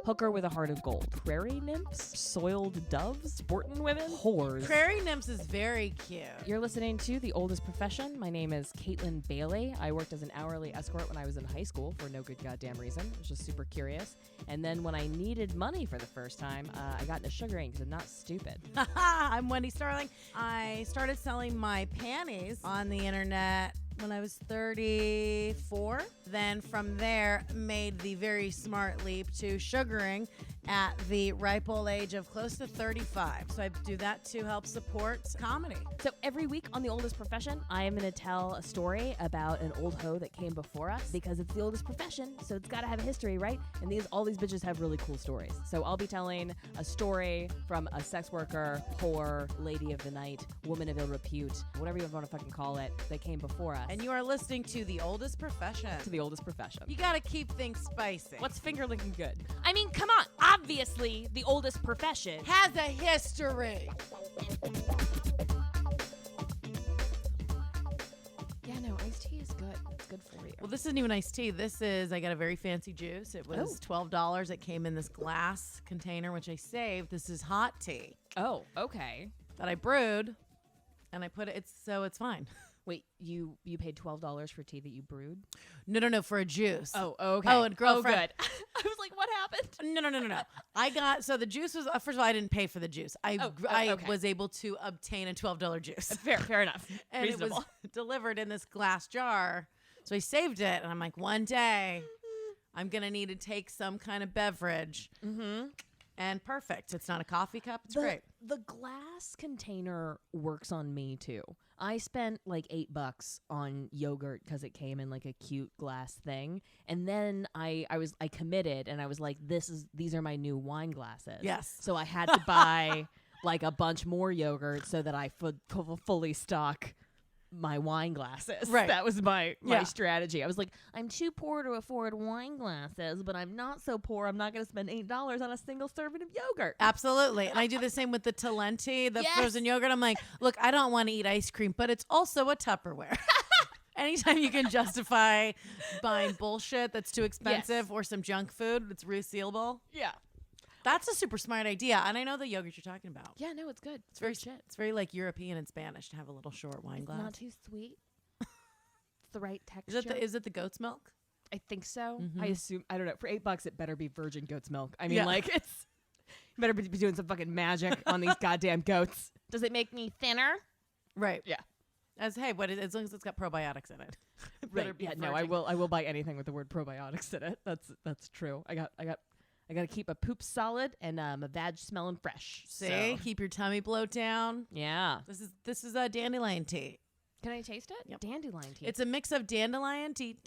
hooker with a heart of gold, prairie nymphs, soiled doves, sportin' women, whores. Prairie nymphs is very cute. You're listening to The Oldest Profession. My name is Kaytlin Bailey. I worked as an hourly escort when I was in high school for no good goddamn reason. I was just super curious. And then when I needed money for the first time, I got into sugaring because I'm not stupid. I'm Wendi Starling. I started selling my panties on the internet when I was 34. Then from there, made the very smart leap to sugaring at the ripe old age of close to 35. So I do that to help support comedy. So every week on The Oldest Profession, I am going to tell a story about an old hoe that came before us because it's the oldest profession, so it's got to have a history, right? And all these bitches have really cool stories. So I'll be telling a story from a sex worker, whore, lady of the night, woman of ill repute, whatever you want to fucking call it, that came before us. And you are listening to The Oldest Profession. To The Oldest Profession. You got to keep things spicy. What's finger licking good? I mean, come on. Obviously, the oldest profession has a history. Yeah, no, iced tea is good. It's good for you. Well, this isn't even iced tea. This is, I got a very fancy juice. It was $12. It came in this glass container, which I saved. This is hot tea. Oh, okay. That I brewed, and I put it, it's fine. Wait, you paid $12 for tea that you brewed? No, for a juice. Oh, okay. Oh, and girlfriend. Oh, good. I was like, what happened? No. I got, so the juice was, first of all, I didn't pay for the juice. I was able to obtain a $12 juice. Fair enough. And reasonable. It was delivered in this glass jar. So I saved it, and I'm like, one day I'm going to need to take some kind of beverage. Mm-hmm. And perfect. It's not a coffee cup. It's great. The glass container works on me too. I spent like $8 on yogurt because it came in like a cute glass thing, and then I committed, and I was like, these are my new wine glasses. Yes. So I had to buy like a bunch more yogurt so that I fully stock my wine glasses. Right. That was my strategy. I was like, I'm too poor to afford wine glasses, but I'm not so poor I'm not going to spend $8 on a single serving of yogurt. Absolutely. And I do the same with the Talenti, the frozen yogurt. I'm like, look, I don't want to eat ice cream, but it's also a Tupperware. Anytime you can justify buying bullshit that's too expensive or some junk food that's resealable. Yeah. That's a super smart idea. And I know the yogurt you're talking about. Yeah, no, it's good. It's very shit. It's very like European and Spanish to have a little short wine glass. Not too sweet. It's the right texture. Is it the goat's milk? I think so. Mm-hmm. I assume, I don't know. For $8, it better be virgin goat's milk. I mean, like, you better be doing some fucking magic on these goddamn goats. Does it make me thinner? Right. Yeah. As long as it's got probiotics in it. Right. Yeah. No, I will buy anything with the word probiotics in it. That's true. I got to keep a poop solid and my vag smelling fresh. See, keep your tummy bloat down. Yeah. This is a dandelion tea. Can I taste it? Yep. Dandelion tea. It's a mix of dandelion tea,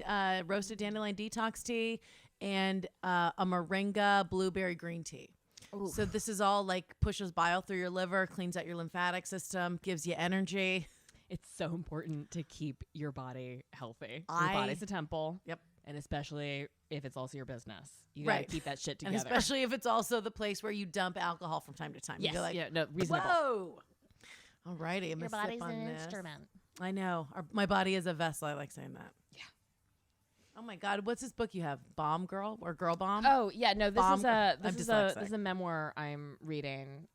roasted dandelion detox tea, and a moringa blueberry green tea. Ooh. So this is all like pushes bile through your liver, cleans out your lymphatic system, gives you energy. It's so important to keep your body healthy. Your body's a temple. Yep. And especially if it's also your business. You gotta keep that shit together. And especially if it's also the place where you dump alcohol from time to time. Yes. Like, yeah, no, reasonable. Whoa. All righty. I'm your gonna body's sip on an this. instrument. I know. My body is a vessel. I like saying that. Yeah. Oh my God. What's this book you have? Bomb Girl or Girl Bomb? Oh yeah, no, this Bomb. is a memoir I'm reading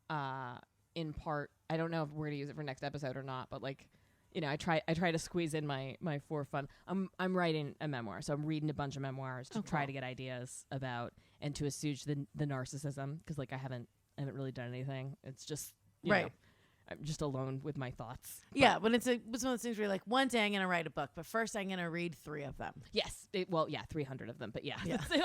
in part. I don't know if we're gonna use it for next episode or not, but like, you know, I try to squeeze in my for fun. I'm writing a memoir, so I'm reading a bunch of memoirs to try to get ideas about and to assuage the narcissism, because like I haven't really done anything. It's just you know, I'm just alone with my thoughts. Yeah, but it's one of those things where you're like, one day I'm gonna write a book, but first I'm gonna read 3 of them. Yes, 300 of them, but yeah.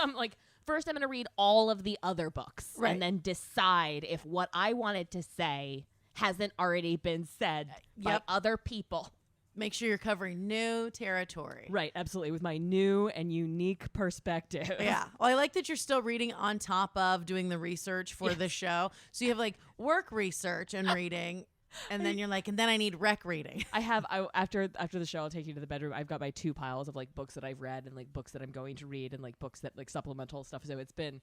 I'm like, first I'm gonna read all of the other books, and then decide if what I wanted to say hasn't already been said by other people. Make sure you're covering new territory. Right, absolutely, with my new and unique perspective. Yeah. Well, I like that you're still reading on top of doing the research for the show. So you have like work research and reading, And then you're like, and then I need rec reading. After the show, I'll take you to the bedroom. I've got my 2 piles of like books that I've read and like books that I'm going to read and like books that like supplemental stuff. So it's been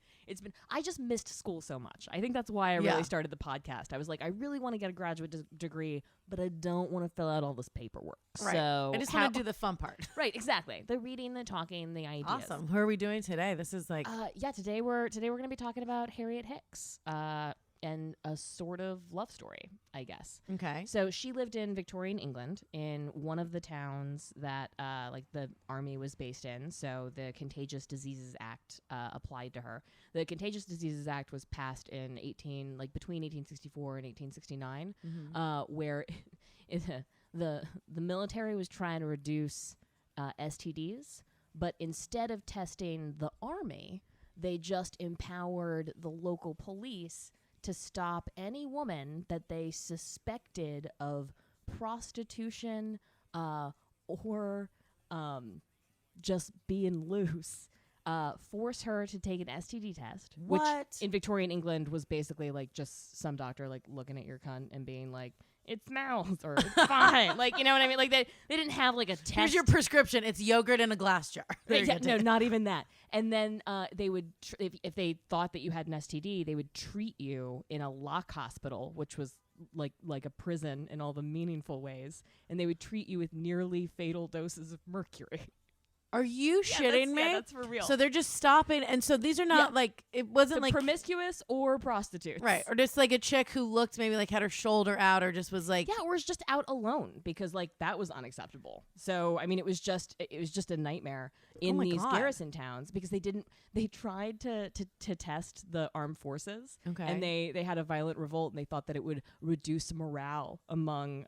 I just missed school so much. I think that's why I really started the podcast. I was like, I really want to get a graduate degree, but I don't want to fill out all this paperwork. Right. So I just want to do the fun part. Right, exactly. The reading, the talking, the ideas. Awesome. Who are we doing today? This is like today we're going to be talking about Harriet Hicks. And a sort of love story, I guess. Okay. So she lived in Victorian England in one of the towns that like the army was based in. So the Contagious Diseases Act applied to her. The Contagious Diseases Act was passed in between 1864 and 1869, where the military was trying to reduce STDs, but instead of testing the army, they just empowered the local police to stop any woman that they suspected of prostitution or just being loose, force her to take an STD test. What? Which in Victorian England was basically like just some doctor like looking at your cunt and being like, it smells or it's fine. Like, you know what I mean? Like they didn't have like a test. Here's your prescription. It's yogurt in a glass jar. No, not even that. And then they would, if they thought that you had an STD, they would treat you in a lock hospital, which was like a prison in all the meaningful ways. And they would treat you with nearly fatal doses of mercury. Are you shitting me? Yeah, that's for real. So they're just stopping, and so these are not like, it wasn't like promiscuous or prostitutes, right? Or just like a chick who looked maybe like had her shoulder out, or just was like, or was just out alone because like that was unacceptable. So I mean, it was just a nightmare in these garrison towns because they tried to test the armed forces, and they had a violent revolt, and they thought that it would reduce morale among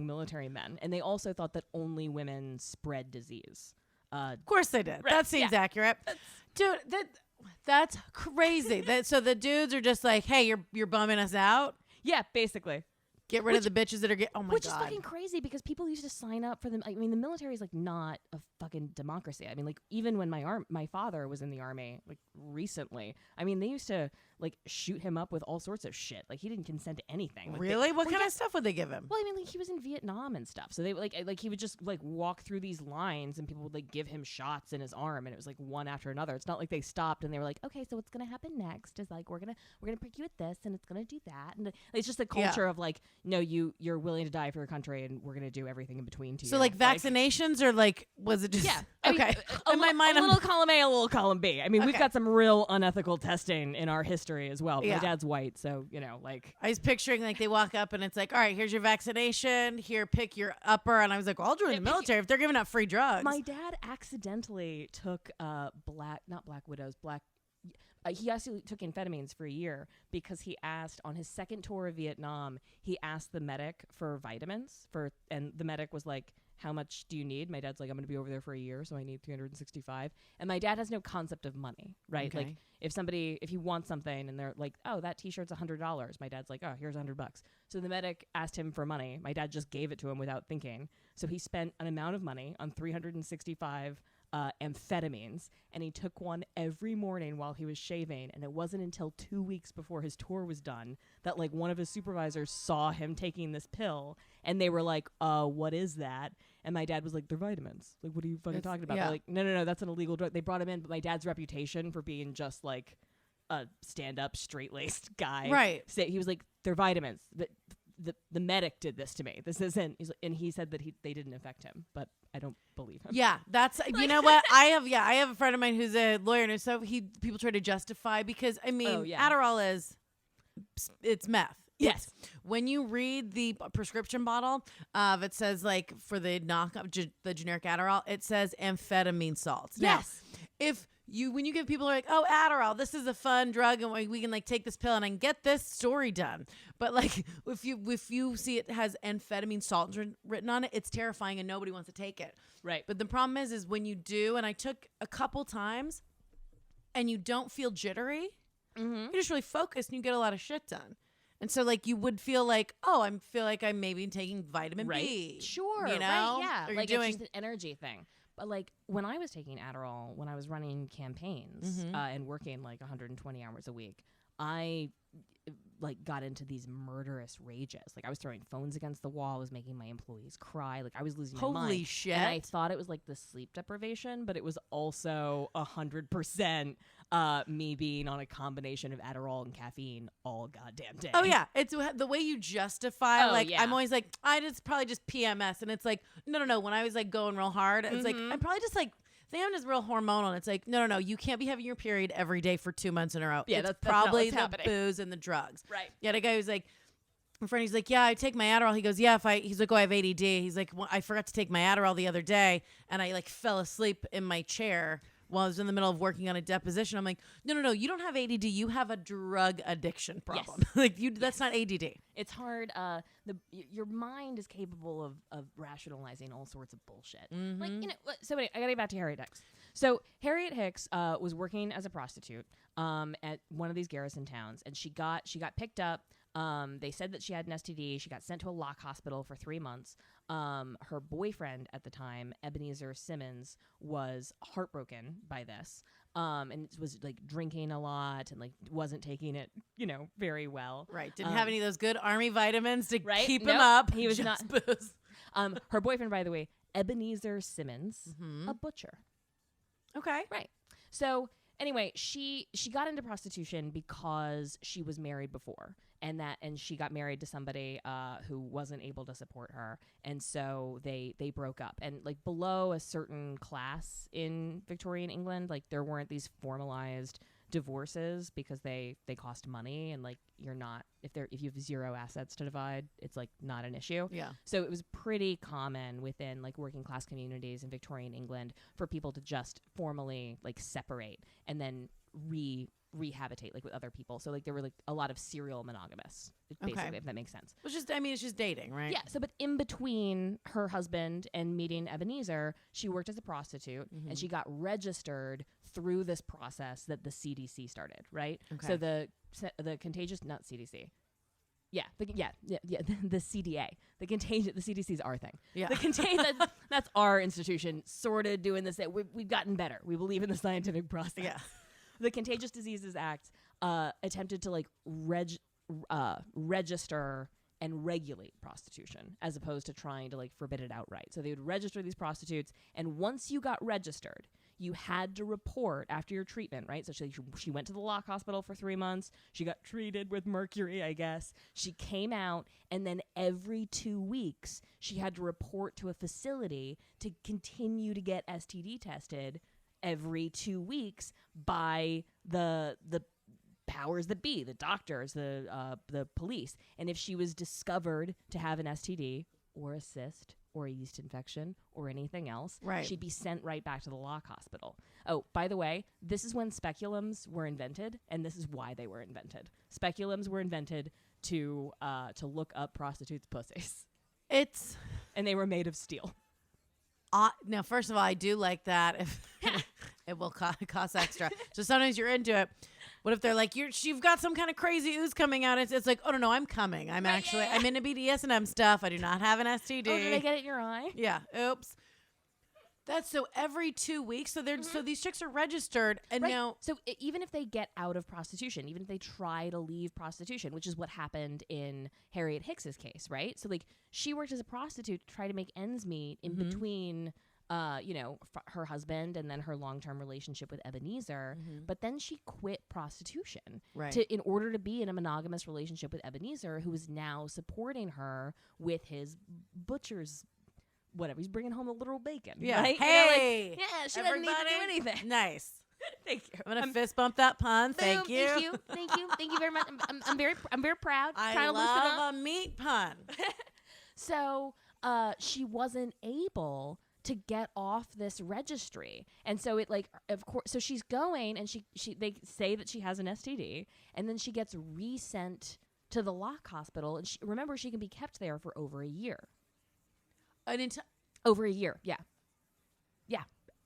military men, and they also thought that only women spread disease. Of course they did. Right, that seems accurate. Dude, that's crazy. So the dudes are just like, hey, you're bumming us out? Yeah, basically. Get rid of the bitches that are oh my God. Which is fucking crazy because people used to sign up for them. I mean, the military is like not a fucking democracy. I mean, like even when my father was in the army, like recently, I mean, they used to like shoot him up with all sorts of shit. Like he didn't consent to anything. Like, really? What kind of stuff would they give him? Well, I mean, like he was in Vietnam and stuff. So they like he would just like walk through these lines and people would like give him shots in his arm, and it was like one after another. It's not like they stopped and they were like, okay, so what's gonna happen next is like we're gonna prick you with this and it's gonna do that, and it's just a culture of like, no, you're willing to die for your country and we're gonna do everything in between to you. So like vaccinations or like was it just okay? A little column A, a little column B. I mean, we've got some real unethical testing in our history as well. My dad's white, so you know, like I was picturing like they walk up and it's like, all right, here's your vaccination. Here, pick your upper. And I was like, well, I'll join the military if they're giving out free drugs. My dad accidentally took he actually took amphetamines for a year because he asked on his second tour of Vietnam, he asked the medic for vitamins and the medic was like, how much do you need? My dad's like, I'm going to be over there for a year, so I need 365. And my dad has no concept of money, right? Okay. Like if he wants something and they're like, oh, that t-shirt's $100. My dad's like, oh, here's $100. So the medic asked him for money. My dad just gave it to him without thinking. So he spent an amount of money on 365 amphetamines, and he took one every morning while he was shaving, and it wasn't until 2 weeks before his tour was done that like one of his supervisors saw him taking this pill, and they were like, what is that? And my dad was like, they're vitamins. Like, what are you fucking talking about? They're like, no, that's an illegal drug. They brought him in, but my dad's reputation for being just like a stand-up straight-laced guy, right? He was like, they're vitamins. The medic did this to me. This isn't. And he said that they didn't affect him, but I don't believe him. Yeah, that's you know what I have a friend of mine who's a lawyer, and so people try to justify because I mean Adderall it's meth. Yes. When you read the prescription bottle, it says like for the knockoff, the generic Adderall, it says amphetamine salts. Yes. Now, when you give people like, oh, Adderall, this is a fun drug and we can like take this pill and I can get this story done. But like if you see it has amphetamine salts written on it, it's terrifying and nobody wants to take it. Right. But the problem is when you do, and I took a couple times and you don't feel jittery, you're just really focused and you get a lot of shit done. And so, like, you would feel like, oh, I'm maybe taking vitamin B. Sure. You know? Right, yeah. Or like, it's just an energy thing. But like when I was taking Adderall, when I was running campaigns and working like 120 hours a week, I like got into these murderous rages. Like I was throwing phones against the wall. I was making my employees cry. Like I was losing my mind. Holy shit. And I thought it was like the sleep deprivation, but it was also 100% me being on a combination of Adderall and caffeine all goddamn day. Oh yeah, it's the way you justify. I'm always like, it's probably just PMS, and it's like, no. When I was like going real hard, it's like I'm probably just like. I think I'm just real hormonal. And it's like, no. You can't be having your period every day for 2 months in a row. Yeah, it's that's probably not what's the happening. booze and the drugs. Right. Yeah, the guy who's like, my friend, he's like, yeah, I take my Adderall. He goes, yeah, he's like, oh, I have ADD. He's like, well, I forgot to take my Adderall the other day, and I like fell asleep in my chair while I was in the middle of working on a deposition. I'm like, no, you don't have ADD. You have a drug addiction problem. Yes. That's not ADD. It's hard. Your mind is capable of rationalizing all sorts of bullshit. Like, so anyway, I gotta get back to Harriet Hicks. So Harriet Hicks was working as a prostitute at one of these garrison towns, and she got picked up. They said that she had an STD. She got sent to a lock hospital for 3 months. Her boyfriend at the time, Ebenezer Simmons, was heartbroken by this. And was like drinking a lot and like wasn't taking it, very well. Right. Didn't have any of those good army vitamins to keep him Nope. up. He was just not. booze. Her boyfriend, by the way, Ebenezer Simmons, a butcher. Okay. Right. So anyway, she got into prostitution because she was married before, and she got married to somebody who wasn't able to support her, and so they broke up. And like below a certain class in Victorian England, like there weren't these formalized divorces because they cost money, and like you're not if you have zero assets to divide, it's like not an issue. Yeah. So it was pretty common within like working class communities in Victorian England for people to just formally like separate and then rehabitate like with other people. So like there were like a lot of serial monogamists, basically, if that makes sense. It's just dating, right? Yeah. So but in between her husband and meeting Ebenezer, she worked as a prostitute and she got registered through this process that the CDC started, right? Okay. So the contagious, not CDC. Yeah, the CDA, the CDC's our thing. Yeah, that's our institution. Sordid doing this. We've gotten better. We believe in the scientific process. Yeah, the Contagious Diseases Act attempted to like register and regulate prostitution as opposed to trying to like forbid it outright. So they would register these prostitutes, and once you got registered, you had to report after your treatment, right? So she went to the lock hospital for 3 months. She got treated with mercury, I guess. She came out, and then every 2 weeks, she had to report to a facility to continue to get STD tested every 2 weeks by the powers that be, the doctors, the police. And if she was discovered to have an STD or a cyst or a yeast infection or anything else, she'd be sent right back to the lock hospital. Oh, by the way, this is when speculums were invented, and this is why they were invented. Speculums were invented to look up prostitutes' pussies. And they were made of steel. Now, first of all, I do like that. If it will cost extra, so sometimes you're into it. What if they're like, you've got some kind of crazy ooze coming out? It's like, oh no, I'm coming. I'm into BDSM stuff. I do not have an STD. Oh, did I get it in your eye? Yeah. Oops. That's so every 2 weeks. So so these chicks are registered, and now even if they get out of prostitution, even if they try to leave prostitution, which is what happened in Harriet Hicks's case, right? So like she worked as a prostitute to try to make ends meet in between. Her husband and then her long-term relationship with Ebenezer, but then she quit prostitution in order to be in a monogamous relationship with Ebenezer, who is now supporting her with his butcher's whatever. He's bringing home a literal bacon. Yeah. Right? Hey. She doesn't need to do anything. Nice. Thank you. I'm gonna fist bump that pun. Boom, Thank you. Thank you very much. I'm very proud. I love a meat pun. So she wasn't able to get off this registry, and so it like of course so she's going and they say that she has an STD, and then she gets resent to the lock hospital, and she can be kept there for over a year. Over a year, yeah.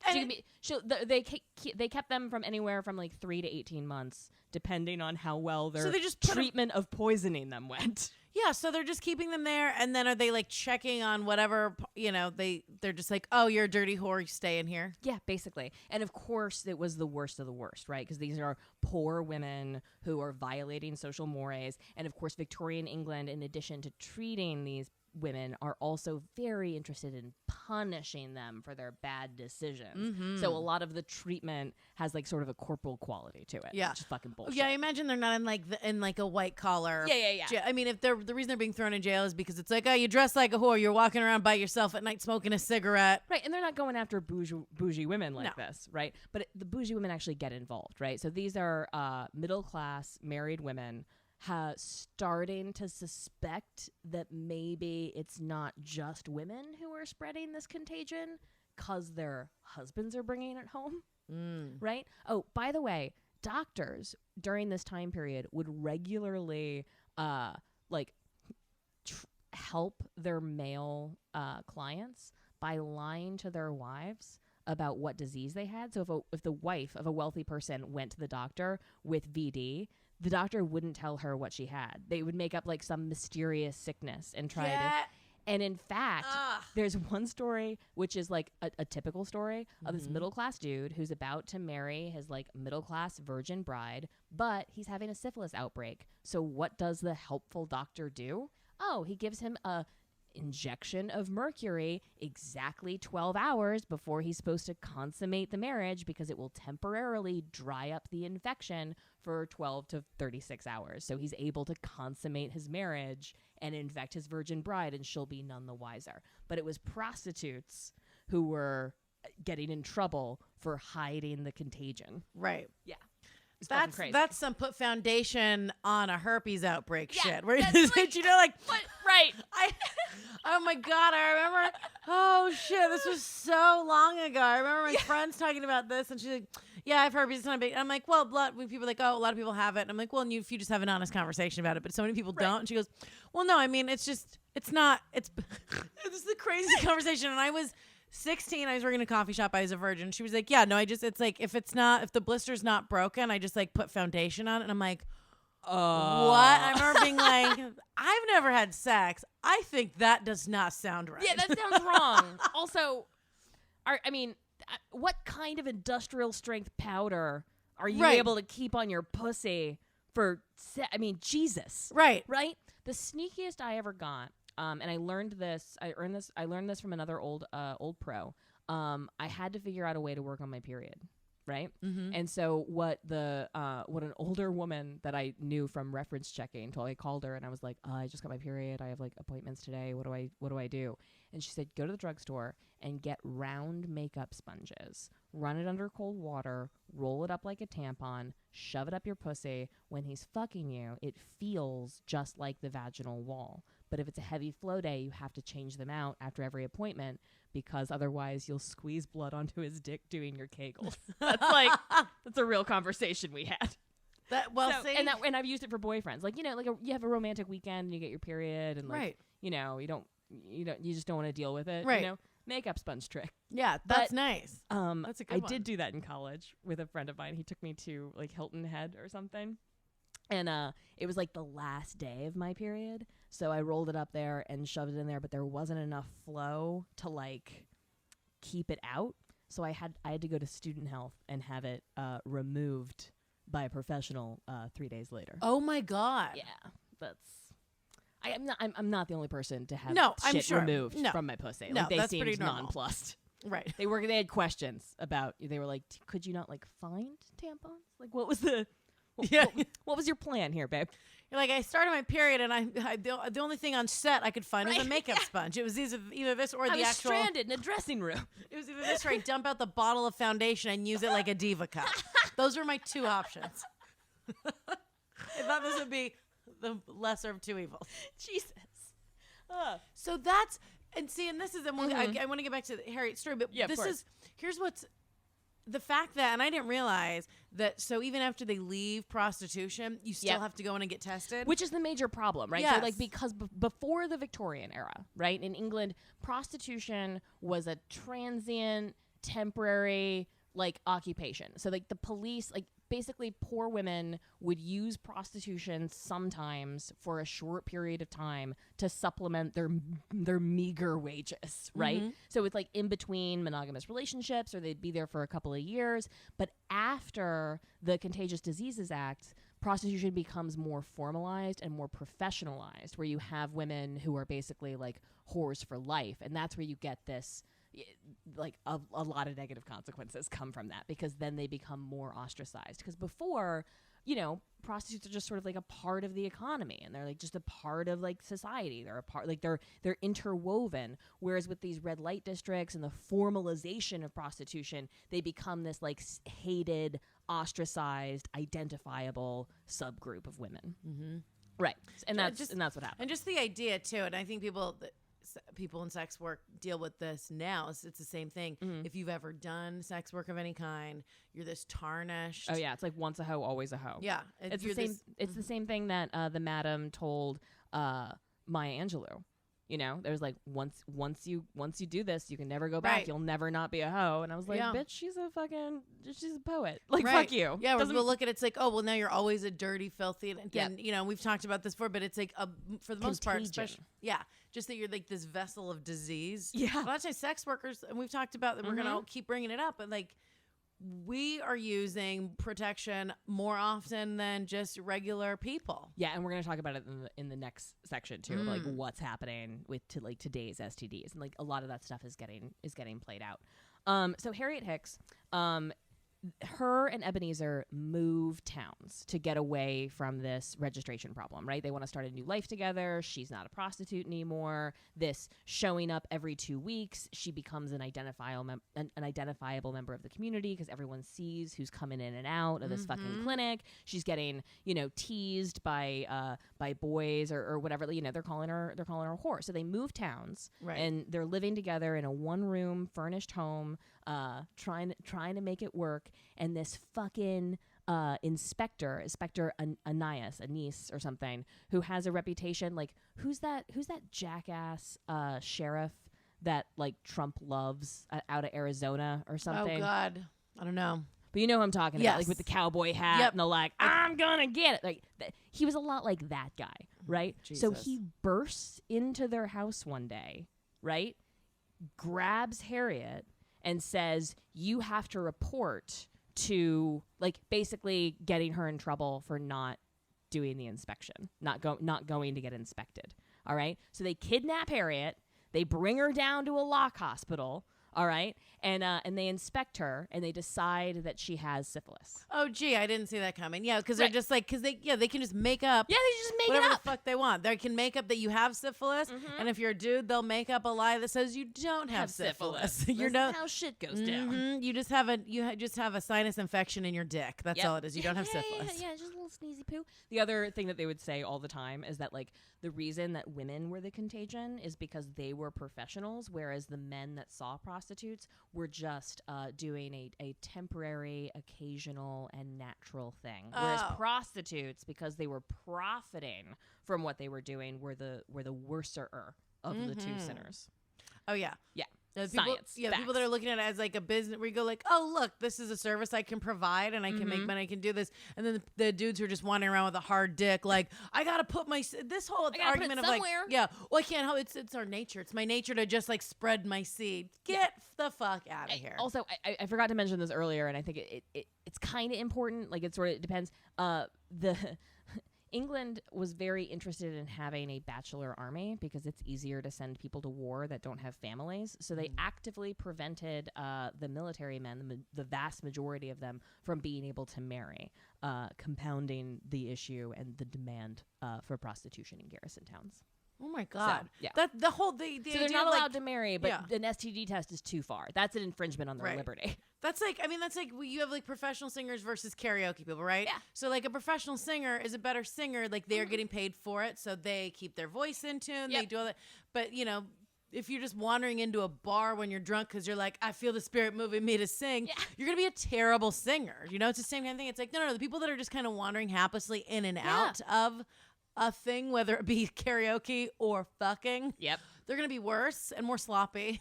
They kept them from anywhere from like 3 to 18 months, depending on how well their treatment of poisoning them went. Yeah, so they're just keeping them there, and then are they like checking on whatever, they're just like, oh, you're a dirty whore, you stay in here. Yeah, basically. And of course, it was the worst of the worst, right? Because these are poor women who are violating social mores. And of course, Victorian England, in addition to treating these women, are also very interested in punishing them for their bad decisions. So a lot of the treatment has like sort of a corporal quality to it. Yeah, which is fucking bullshit. Yeah, I imagine they're not in like a white collar. Yeah. I mean, if the reason they're being thrown in jail is because it's like, oh, you dress like a whore, you're walking around by yourself at night smoking a cigarette. Right, and they're not going after bougie women like this, right? But the bougie women actually get involved, right? So these are middle class married women starting to suspect that maybe it's not just women who are spreading this contagion because their husbands are bringing it home, right? Oh, by the way, doctors during this time period would regularly help their male clients by lying to their wives about what disease they had. So if the wife of a wealthy person went to the doctor with VD, the doctor wouldn't tell her what she had. They would make up like some mysterious sickness and try to. And in fact, there's one story which is like a typical story of this middle class dude who's about to marry his like middle class virgin bride, but he's having a syphilis outbreak. So what does the helpful doctor do? Oh, he gives him a injection of mercury exactly 12 hours before he's supposed to consummate the marriage, because it will temporarily dry up the infection for 12 to 36 hours. So he's able to consummate his marriage and infect his virgin bride, and she'll be none the wiser. But it was prostitutes who were getting in trouble for hiding the contagion. Right. Yeah. That's some put foundation on a herpes outbreak shit. Where like, what? Right. Oh my God, I remember. Oh shit, this was so long ago. I remember my friends talking about this, and she's like, "Yeah, I've heard it's not big." I'm like, "Well, people are like, oh, a lot of people have it." And I'm like, "Well, and if you just have an honest conversation about it, but so many people don't." And she goes, "Well, no, I mean, it's this is the craziest conversation." And I was 16, I was working in a coffee shop. I was a virgin. She was like, "Yeah, no, it's like if the blister's not broken, I just like put foundation on it." And I'm like, what? I remember being like, I've never had sex. I think that does not sound right. Yeah, that sounds wrong. Also, what kind of industrial strength powder are you able to keep on your pussy for? Jesus. Right. Right. The sneakiest I ever got. And I learned this. I learned this from another old pro. I had to figure out a way to work on my period, right? And so what an older woman that I knew from reference checking told, I called her and I was like, I just got my period. I have like appointments today. What do I do? And she said, go to the drugstore and get round makeup sponges. Run it under cold water. Roll it up like a tampon. Shove it up your pussy. When he's fucking you, it feels just like the vaginal wall. But if it's a heavy flow day, you have to change them out after every appointment, because otherwise you'll squeeze blood onto his dick doing your kegels. That's a real conversation we had. And I've used it for boyfriends. Like, you have a romantic weekend and you get your period, and like, you just don't want to deal with it. Right. Makeup sponge trick. Yeah, that's nice. That's a good one. I did do that in college with a friend of mine. He took me to like Hilton Head or something. And it was like the last day of my period. So I rolled it up there and shoved it in there, but there wasn't enough flow to like keep it out. So I had to go to student health and have it removed by a professional 3 days later. Oh my God. Yeah. I'm not the only person to have shit removed from my pussy. No, like, they that's seemed pretty normal. nonplussed. Right. They had questions about, they were like, could you not like find tampons? Like, what was what was your plan here, babe? You're like, I started my period, and the only thing on set I could find was a makeup sponge. It was either this or I the was actual. Stranded in a dressing room. It was either this or I dump out the bottle of foundation and use it like a diva cup. Those were my two options. I thought this would be the lesser of two evils. Jesus. So that's and this is I want to get back to Harriet's story, but here's what's. The fact that, and I didn't realize that, so even after they leave prostitution, you still have to go in and get tested. Which is the major problem, right? Yes. So like, because before the Victorian era, right, in England, prostitution was a transient, temporary, like, occupation. So like the police, like, basically poor women would use prostitution sometimes for a short period of time to supplement their meager wages, right? So it's like in between monogamous relationships, or they'd be there for a couple of years. But after the Contagious Diseases Act, prostitution becomes more formalized and more professionalized, where you have women who are basically like whores for life. And that's where you get this, like a lot of negative consequences come from that, because then they become more ostracized. Because before, you know, prostitutes are just sort of like a part of the economy, and they're like just a part of like society. They're a part, like they're interwoven. Whereas with these red light districts and the formalization of prostitution, they become this like hated, ostracized, identifiable subgroup of women. Right. And that's what happened. And just the idea too, and I think people in sex work deal with this now. It's the same thing. If you've ever done sex work of any kind, you're this tarnished. Oh yeah, it's like once a hoe, always a hoe. Yeah, it's the same. It's the same thing that the madam told Maya Angelou. You know, there's like once you do this, you can never go back. Right. You'll never not be a hoe. And I was like, bitch, she's a poet. Like, right. Fuck you. Yeah, we'll look at it's like, oh, well, now you're always a dirty, filthy, and you know, we've talked about this before, but it's like for the most part, especially, just that you're like this vessel of disease. Yeah, a lot of times sex workers, and we've talked about that. We're gonna keep bringing it up, but like, we are using protection more often than just regular people. Yeah, and we're going to talk about it in the next section too, of like what's happening with today's STDs, and like a lot of that stuff is getting played out. So Harriet Hicks, her and Ebenezer move towns to get away from this registration problem, right? They want to start a new life together. She's not a prostitute anymore. This showing up every 2 weeks, she becomes an identifiable member of the community, because everyone sees who's coming in and out of this fucking clinic. She's getting, you know, teased by boys or whatever. You know, they're calling her a whore. So they move towns, right, and they're living together in a one-room furnished home, trying to make it work. And this fucking Inspector Anais or something, who has a reputation, like who's that jackass sheriff that like Trump loves out of Arizona or something? Oh God, I don't know. But you know who I'm talking about, like with the cowboy hat and the like, I'm gonna get it. Like he was a lot like that guy, right? Jesus. So he bursts into their house one day, right? Grabs Harriet and says, "You have to report to," like basically getting her in trouble for not doing the inspection, not going to get inspected. All right. So they kidnap Harriet. They bring her down to a lock hospital. All right. And they inspect her and they decide that she has syphilis. Oh, gee, I didn't see that coming. Yeah, because they're just like, they can just make up. Yeah, they just make whatever it up. The fuck they want. They can make up that you have syphilis, and if you're a dude, they'll make up a lie that says you don't have syphilis. That's how shit goes down. You just have a sinus infection in your dick. That's all it is. You don't have syphilis. Yeah, just a little sneezy poo. The other thing that they would say all the time is that like the reason that women were the contagion is because they were professionals, whereas the men that saw prostitutes were just doing a temporary, occasional, and natural thing. Whereas prostitutes, because they were profiting from what they were doing, were the worser of the two sinners. Oh yeah, yeah. Science. People that are looking at it as like a business, where you go like, oh look, this is a service I can provide, and I can make money, I can do this. And then the dudes who are just wandering around with a hard dick, like, I gotta put this whole argument of like, well, I can't help. It's our nature. It's my nature to just like spread my seed. Get the fuck out of here. Also, I forgot to mention this earlier, and I think it's kind of important. Like it depends. England was very interested in having a bachelor army because it's easier to send people to war that don't have families. So they actively prevented the military men, the vast majority of them, from being able to marry, compounding the issue and the demand for prostitution in garrison towns. Oh my God! So, yeah, that the whole so they're not allowed to marry, but an STD test is too far. That's an infringement on their liberty. That's like you have like professional singers versus karaoke people, right? Yeah. So like a professional singer is a better singer, like they are getting paid for it, so they keep their voice in tune. They do all that. But you know, if you're just wandering into a bar when you're drunk because you're like, I feel the spirit moving me to sing, you're gonna be a terrible singer. You know, it's the same kind of thing. It's like no, the people that are just kind of wandering haplessly in and out of a thing, whether it be karaoke or fucking, they're gonna be worse and more sloppy.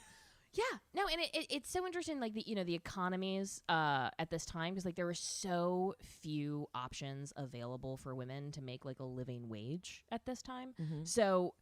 Yeah, no, and it's so interesting, like the economies at this time, because like there were so few options available for women to make like a living wage at this time. So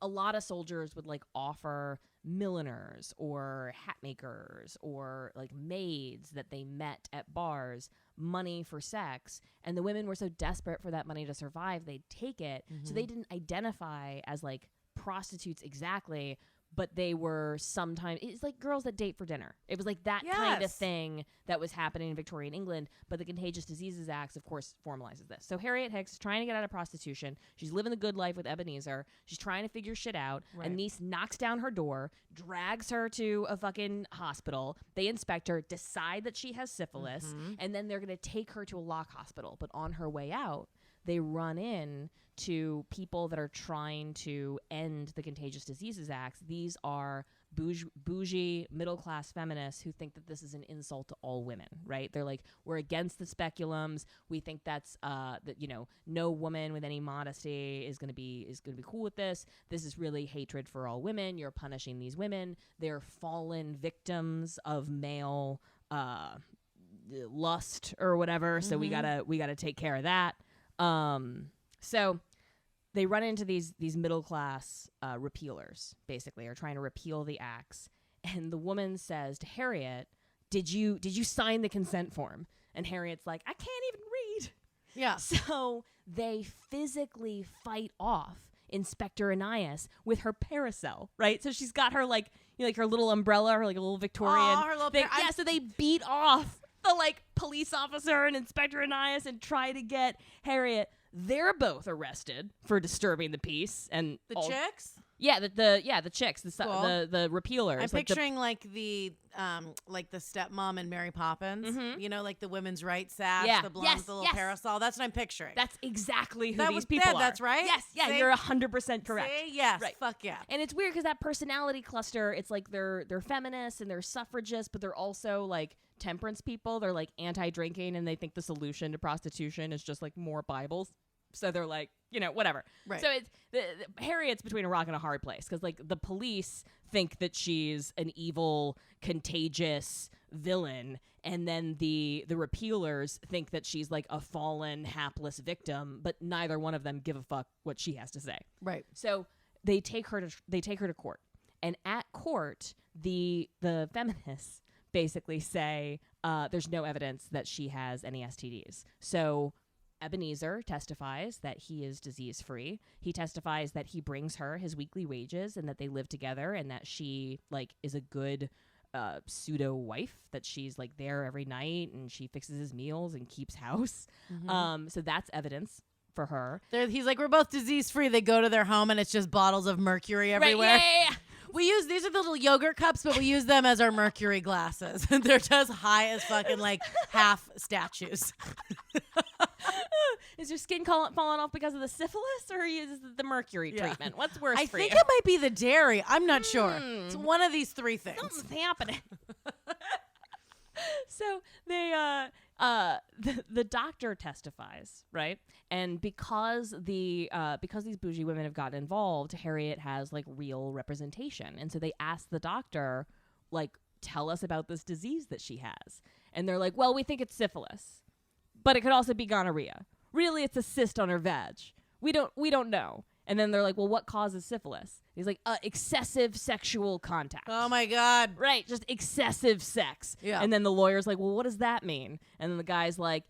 a lot of soldiers would like offer milliners or hat makers or like maids that they met at bars money for sex, and the women were so desperate for that money to survive, they'd take it. So they didn't identify as like prostitutes exactly, but they were sometimes, it's like girls that date for dinner. It was like that kind of thing that was happening in Victorian England. But the Contagious Diseases Act, of course, formalizes this. So Harriet Hicks is trying to get out of prostitution. She's living the good life with Ebenezer. She's trying to figure shit out. A niece knocks down her door, drags her to a fucking hospital. They inspect her, decide that she has syphilis, and then they're going to take her to a lock hospital. But on her way out, they run in to people that are trying to end the Contagious Diseases Act. These are bougie middle-class feminists who think that this is an insult to all women, right? They're like, we're against the speculums. We think that's that no woman with any modesty is going to be cool with this. This is really hatred for all women. You're punishing these women. They're fallen victims of male lust or whatever. So we gotta take care of that. So they run into these middle class repealers, basically, are trying to repeal the acts. And the woman says to Harriet, "Did you sign the consent form?" And Harriet's like, "I can't even read." Yeah. So they physically fight off Inspector Anais with her parasol, right? So she's got her like her little umbrella, her like a little Victorian. Oh, her little thing. Yeah. So they beat off the like police officer and Inspector Anais and try to get Harriet. They're both arrested for disturbing the peace, and the chicks. Yeah, the chicks, Cool. the repealers. I'm picturing like the stepmom in Mary Poppins. You know, like the women's rights sash, the blonde with the little parasol. That's what I'm picturing. That's exactly who these people are. That's right. Yes, yeah, See? you're 100% correct. See? Yes, right. Fuck yeah. And it's weird because that personality cluster, it's like they're feminists and they're suffragists, but they're also like temperance people. They're like anti-drinking, and they think the solution to prostitution is just like more Bibles. So they're like, whatever. Right. So it's Harriet's between a rock and a hard place because like the police think that she's an evil, contagious villain, and then the repealers think that she's like a fallen, hapless victim. But neither one of them give a fuck what she has to say. Right. So they take her to court, and at court, the feminists basically say there's no evidence that she has any STDs. So Ebenezer testifies that he is disease-free. He testifies that he brings her his weekly wages and that they live together and that she like is a good pseudo wife, that she's like there every night and she fixes his meals and keeps house. So that's evidence for her. He's like, we're both disease-free. They go to their home and it's just bottles of mercury everywhere. Right, yeah. These are the little yogurt cups, but we use them as our mercury glasses. They're just high as fucking like half statues. Is your skin falling off because of the syphilis, or is it the mercury treatment? What's worse for you? I think it might be the dairy. I'm not sure. It's one of these three things. Something's happening. So they the doctor testifies, right? And because these bougie women have gotten involved, Harriet has like real representation. And so they ask the doctor, like, tell us about this disease that she has. And they're like, well, we think it's syphilis, but it could also be gonorrhea. Really, it's a cyst on her vag. We don't know. And then they're like, well, what causes syphilis? He's like, excessive sexual contact. Oh, my God. Right, just excessive sex. Yeah. And then the lawyer's like, well, what does that mean? And then the guy's like,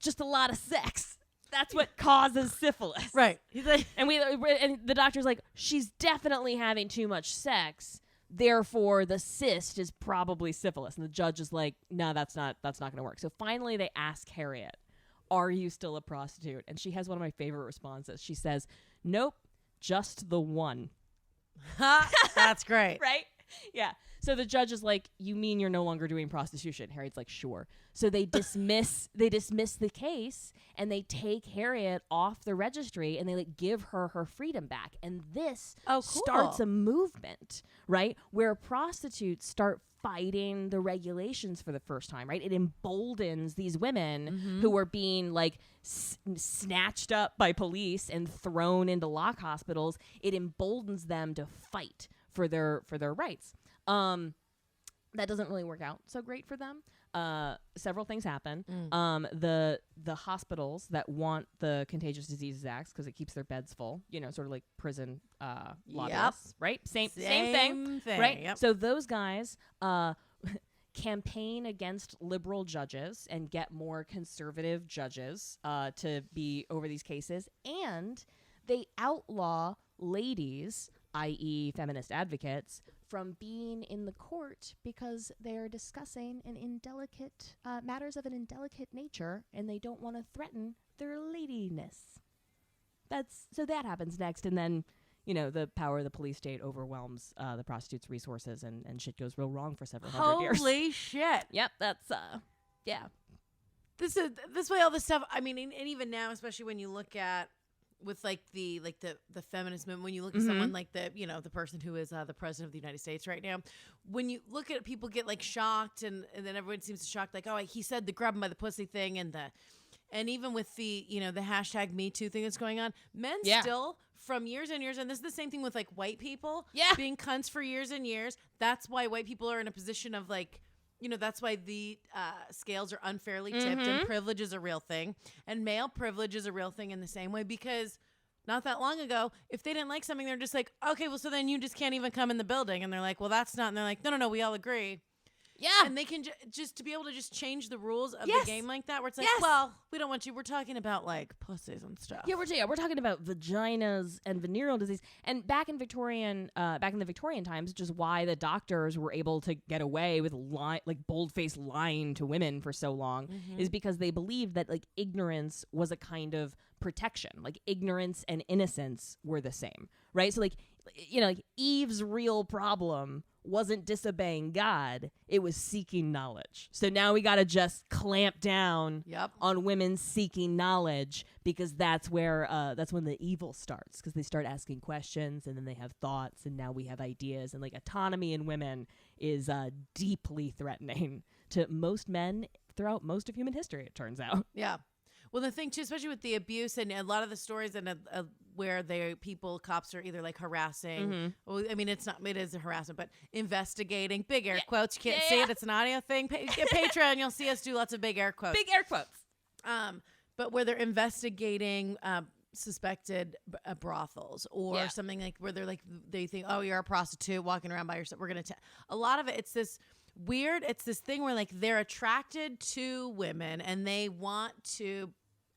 just a lot of sex. That's what causes syphilis. Right. He's like, and the doctor's like, she's definitely having too much sex. Therefore, the cyst is probably syphilis. And the judge is like, no, that's not going to work. So finally, they ask Harriet, are you still a prostitute? And she has one of my favorite responses. She says, nope, just the one. That's great. Right? Yeah. So the judge is like, you mean you're no longer doing prostitution? Harriet's like, sure. So they dismiss the case, and they take Harriet off the registry, and they like give her freedom back. And this starts a movement, right? Where prostitutes start fighting the regulations for the first time, right? It emboldens these women who are being like snatched up by police and thrown into lock hospitals. It emboldens them to fight for their rights. That doesn't really work out so great for them. Several things happen. The hospitals that want the Contagious Diseases Act because it keeps their beds full, sort of like prison lobbyists, right? Same thing, right? Yep. So those guys campaign against liberal judges and get more conservative judges to be over these cases, and they outlaw ladies, i.e. feminist advocates, from being in the court because they're discussing matters of an indelicate nature, and they don't want to threaten their ladiness. So that happens next, and then the power of the police state overwhelms the prostitutes' resources, and shit goes real wrong for several hundred years. Holy shit! Yep, that's yeah. This way, all this stuff. I mean, and even now, especially when you look at with the feminist movement, when you look at someone like the person who is the president of the United States right now, when you look at it, people get like shocked, and then everyone seems to shocked, like, oh, he said the grab him by the pussy thing, and even with the the hashtag Me Too thing that's going on, men still from years and years, and this is the same thing with like white people being cunts for years and years. That's why white people are in a position of like, that's why the scales are unfairly tipped, and privilege is a real thing, and male privilege is a real thing in the same way, because not that long ago, if they didn't like something, they're just like, okay, well, so then you just can't even come in the building. And they're like, well, that's not. And they're like, no, we all agree. Yeah. And they can just to be able to just change the rules of the game like that, where it's like, well, we don't want you. We're talking about like pussies and stuff. Yeah, we're talking about vaginas and venereal disease. And back in the Victorian times, which is why the doctors were able to get away with bold-faced lying to women for so long, is because they believed that like ignorance was a kind of protection. Like ignorance and innocence were the same, right? So like Eve's real problem wasn't disobeying God, it was seeking knowledge. So now we got to just clamp down on women seeking knowledge, because that's when the evil starts, because they start asking questions, and then they have thoughts, and now we have ideas, and like autonomy in women is deeply threatening to most men throughout most of human history, it turns out. Yeah. Well, the thing too, especially with the abuse and a lot of the stories and where cops are either like harassing. Well, I mean, it is a harassment, but investigating, big air quotes. You can't see it. It's an audio thing. Get Patreon. You'll see us do lots of big air quotes. Big air quotes. But where they're investigating suspected brothels or something, like where they're like, they think, oh, you're a prostitute walking around by yourself. We're going to a lot of it. It's this thing where like they're attracted to women and they want to,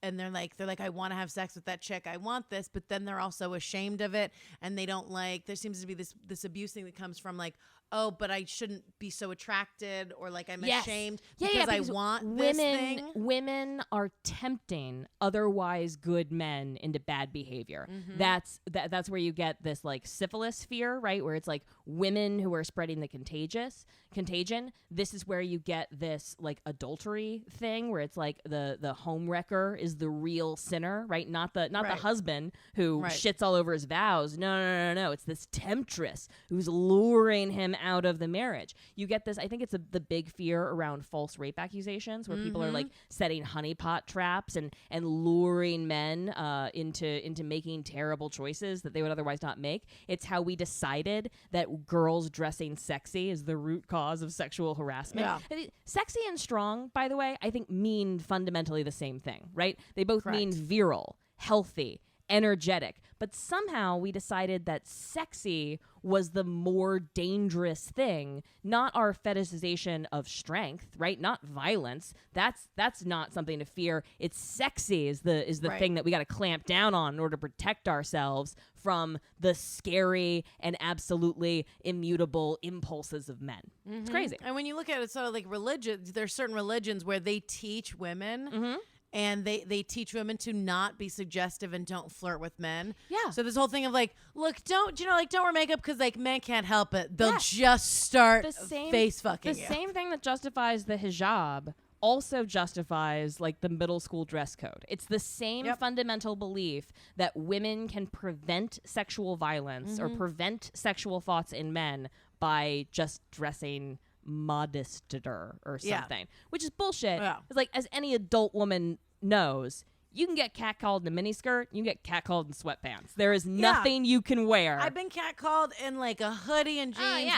and they're like, I want to have sex with that chick. I want this, but then they're also ashamed of it, and they don't like. There seems to be this abuse thing that comes from like, oh, but I shouldn't be so attracted, or like I'm ashamed because I want this thing. Women are tempting otherwise good men into bad behavior. That's where you get this like syphilis fear, right? Where it's like women who are spreading the contagion. This is where you get this like adultery thing, where it's like the home wrecker is the real sinner, right? Not the husband who shits all over his vows. No. It's this temptress who's luring him out of the marriage. You get this, I think it's the big fear around false rape accusations, where people are like setting honeypot traps and luring men into making terrible choices that they would otherwise not make. It's how we decided that girls dressing sexy is the root cause of sexual harassment. I mean, sexy and strong, by the way, I think mean fundamentally the same thing, right? They both mean virile, healthy, energetic, but somehow we decided that sexy was the more dangerous thing, not our fetishization of strength, right? Not violence. That's not something to fear. It's sexy is the thing that we got to clamp down on in order to protect ourselves from the scary and absolutely immutable impulses of men. It's crazy. And when you look at it, sort of like religion, there's certain religions where they teach women. And they teach women to not be suggestive and don't flirt with men. Yeah. So this whole thing of like, look, don't wear makeup because like men can't help it. They'll just start face fucking. The same thing that justifies the hijab also justifies like the middle school dress code. It's the same fundamental belief that women can prevent sexual violence or prevent sexual thoughts in men by just dressing modester or something, which is bullshit. It's like, as any adult woman knows, You can get catcalled in a miniskirt. You can get catcalled in sweatpants. There is nothing you can wear. I've been catcalled in like a hoodie and jeans,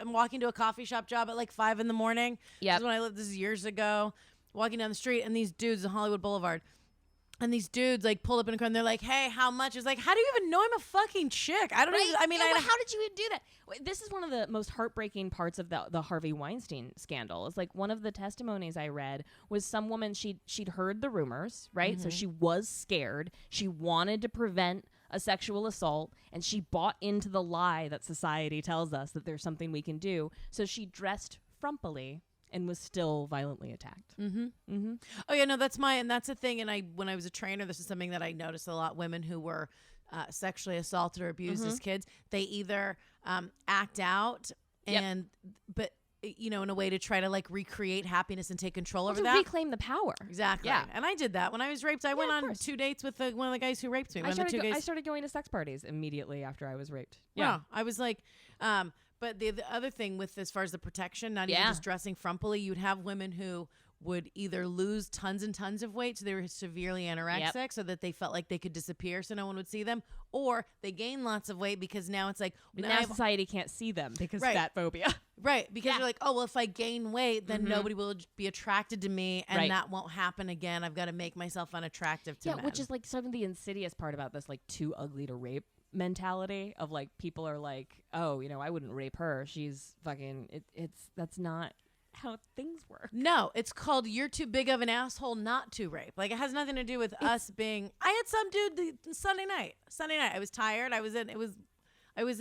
walking to a coffee shop job at like 5 a.m. Yeah. This is when I lived. This is years ago. Walking down the street, and these dudes on Hollywood Boulevard. And these dudes like pulled up in a car and they're like, "Hey, how much?" It's like, how do you even know I'm a fucking chick? I don't even. I mean, how did you even do that? This is one of the most heartbreaking parts of the Harvey Weinstein scandal. It's like one of the testimonies I read was some woman she'd heard the rumors, right? So she was scared. She wanted to prevent a sexual assault, and she bought into the lie that society tells us that there's something we can do. So she dressed frumpily and was still violently attacked. Oh yeah, no, that's the thing. And when I was a trainer, this is something that I noticed a lot. Women who were sexually assaulted or abused as kids, they either act out but in a way to try to like recreate happiness and take control over that. Reclaim the power. Exactly. Yeah. And I did that when I was raped. I went on 2 dates with one of the guys who raped me. I started going to sex parties immediately after I was raped. Yeah. I was like, but the other thing with as far as the protection, not even just dressing frumpily, you'd have women who would either lose tons and tons of weight, so they were severely anorexic, so that they felt like they could disappear so no one would see them, or they gain lots of weight because now it's like now society can't see them because of fat phobia. Right, because you're like, oh, well, if I gain weight, then nobody will be attracted to me, and that won't happen again. I've got to make myself unattractive to men. Which is like some of the insidious part about this, like too ugly to rape mentality of like people are like, oh, I wouldn't rape her. She's fucking. That's not how things work. No, it's called you're too big of an asshole not to rape. Like it has nothing to do with us being. I had some dude Sunday night. I was tired. I was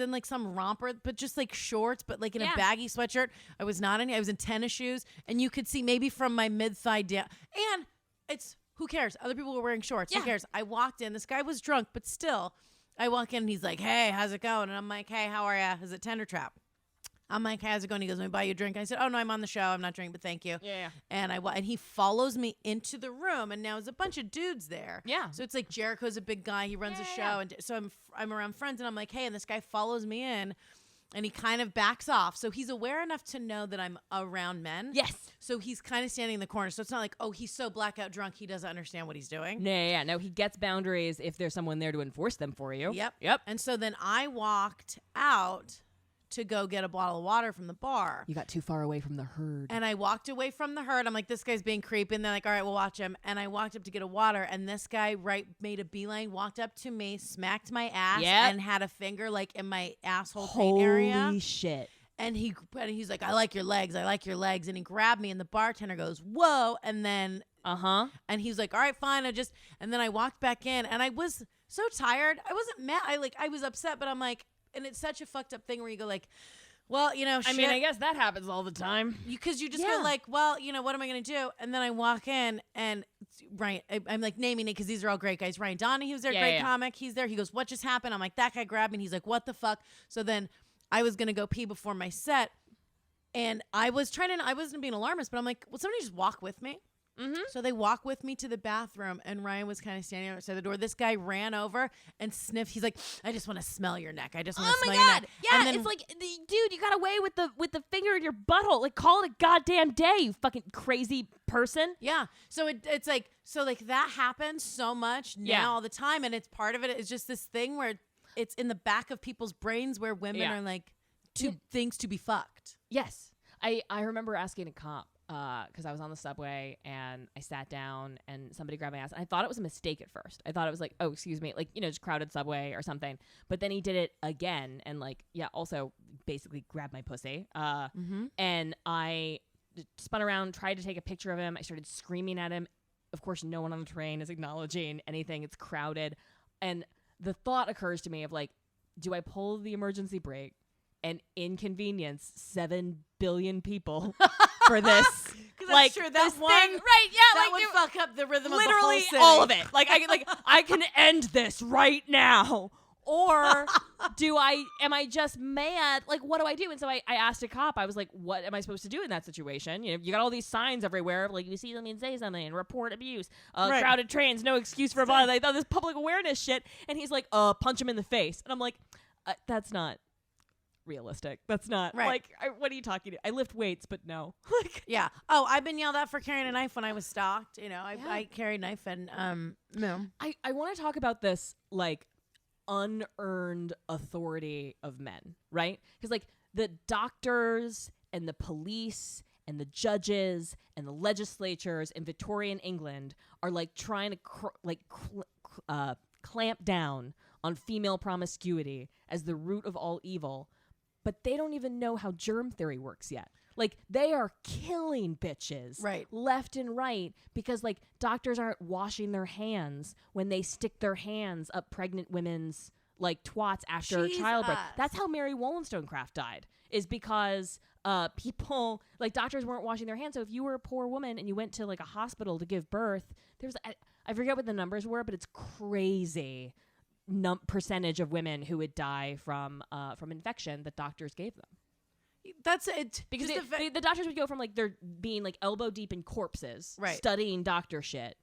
in like some romper, but just like shorts, but like in a baggy sweatshirt. I was in tennis shoes, and you could see maybe from my mid-thigh down. And it's who cares? Other people were wearing shorts. Who cares? I walked in. This guy was drunk, but still, I walk in and he's like, "Hey, how's it going?" And I'm like, "Hey, how are ya? Is it Tender Trap?" I'm like, "How's it going?" He goes, "Let me buy you a drink." And I said, "Oh no, I'm on the show. I'm not drinking, but thank you." Yeah. And and he follows me into the room, and now there's a bunch of dudes there. Yeah. So it's like Jericho's a big guy. He runs a show, and so I'm around friends, and I'm like, "Hey," and this guy follows me in, and he kind of backs off. So he's aware enough to know that I'm around men. Yes. So he's kind of standing in the corner. So it's not like, oh, he's so blackout drunk he doesn't understand what he's doing. No, he gets boundaries if there's someone there to enforce them for you. Yep. And so then I walked out to go get a bottle of water from the bar. You got too far away from the herd. And I walked away from the herd. I'm like, this guy's being creepy. And they're like, all right, we'll watch him. And I walked up to get a water. And this guy made a beeline, walked up to me, smacked my ass, and had a finger like in my asshole taint area. Holy shit. And he's like, I like your legs. And he grabbed me. And the bartender goes, whoa. And then, and he's like, all right, fine. And then I walked back in. And I was so tired. I wasn't mad. I was upset, but I'm like, and it's such a fucked up thing where you go like, well, shit. I mean, I guess that happens all the time. Because you just go like, well, what am I going to do? And then I walk in and I'm like naming it because these are all great guys. Ryan Donahue, who's their great comic. He's there. He goes, what just happened? I'm like, that guy grabbed me. And he's like, what the fuck? So then I was going to go pee before my set. And I wasn't being alarmist, but I'm like, will somebody just walk with me? So they walk with me to the bathroom, and Ryan was kind of standing outside the door. This guy ran over and sniffed. He's like, I just want to smell your neck. I just want to smell your neck. Yeah, it's like, dude, you got away with the finger in your butthole. Like, call it a goddamn day, you fucking crazy person. Yeah. So it's like, that happens so much now all the time, and it's part of it is just this thing where it's in the back of people's brains where women are like, things to be fucked. Yes. I remember asking a cop, because I was on the subway and I sat down and somebody grabbed my ass. And I thought it was a mistake at first. I thought it was like, oh, excuse me, like, just crowded subway or something. But then he did it again and like, also basically grabbed my pussy. And I spun around, tried to take a picture of him. I started screaming at him. Of course, no one on the train is acknowledging anything. It's crowded. And the thought occurs to me of like, do I pull the emergency brake and inconvenience 7 billion people for this? Like, true. That one, thing, right? Yeah, that would fuck up the rhythm of the literally whole city. all of it. Like I can end this right now. Or am I just mad? Like, what do I do? And so I asked a cop, I was like, what am I supposed to do in that situation? You got all these signs everywhere of like, you see something, say something, and report abuse. Crowded trains, no excuse for violence. Like, this public awareness shit. And he's like, punch him in the face. And I'm like, that's not realistic. That's not Right. like, what are you talking to? I lift weights, but no. Like, Yeah. Oh, I've been yelled at for carrying a knife when I was stalked. You know, I carried a knife and no. I want to talk about this like unearned authority of men, right? Because like the doctors and the police and the judges and the legislatures in Victorian England are like trying to clamp down on female promiscuity as the root of all evil, but they don't even know how germ theory works yet. Like they are killing bitches left and right because like doctors aren't washing their hands when they stick their hands up pregnant women's like twats after childbirth. That's how Mary Wollstonecraft died, is because people like doctors weren't washing their hands. So if you were a poor woman and you went to like a hospital to give birth, there's I forget what the numbers were, but it's crazy percentage of women who would die from infection that doctors gave them. That's it. Because the doctors would go from like they're being like elbow deep in corpses, studying doctor shit,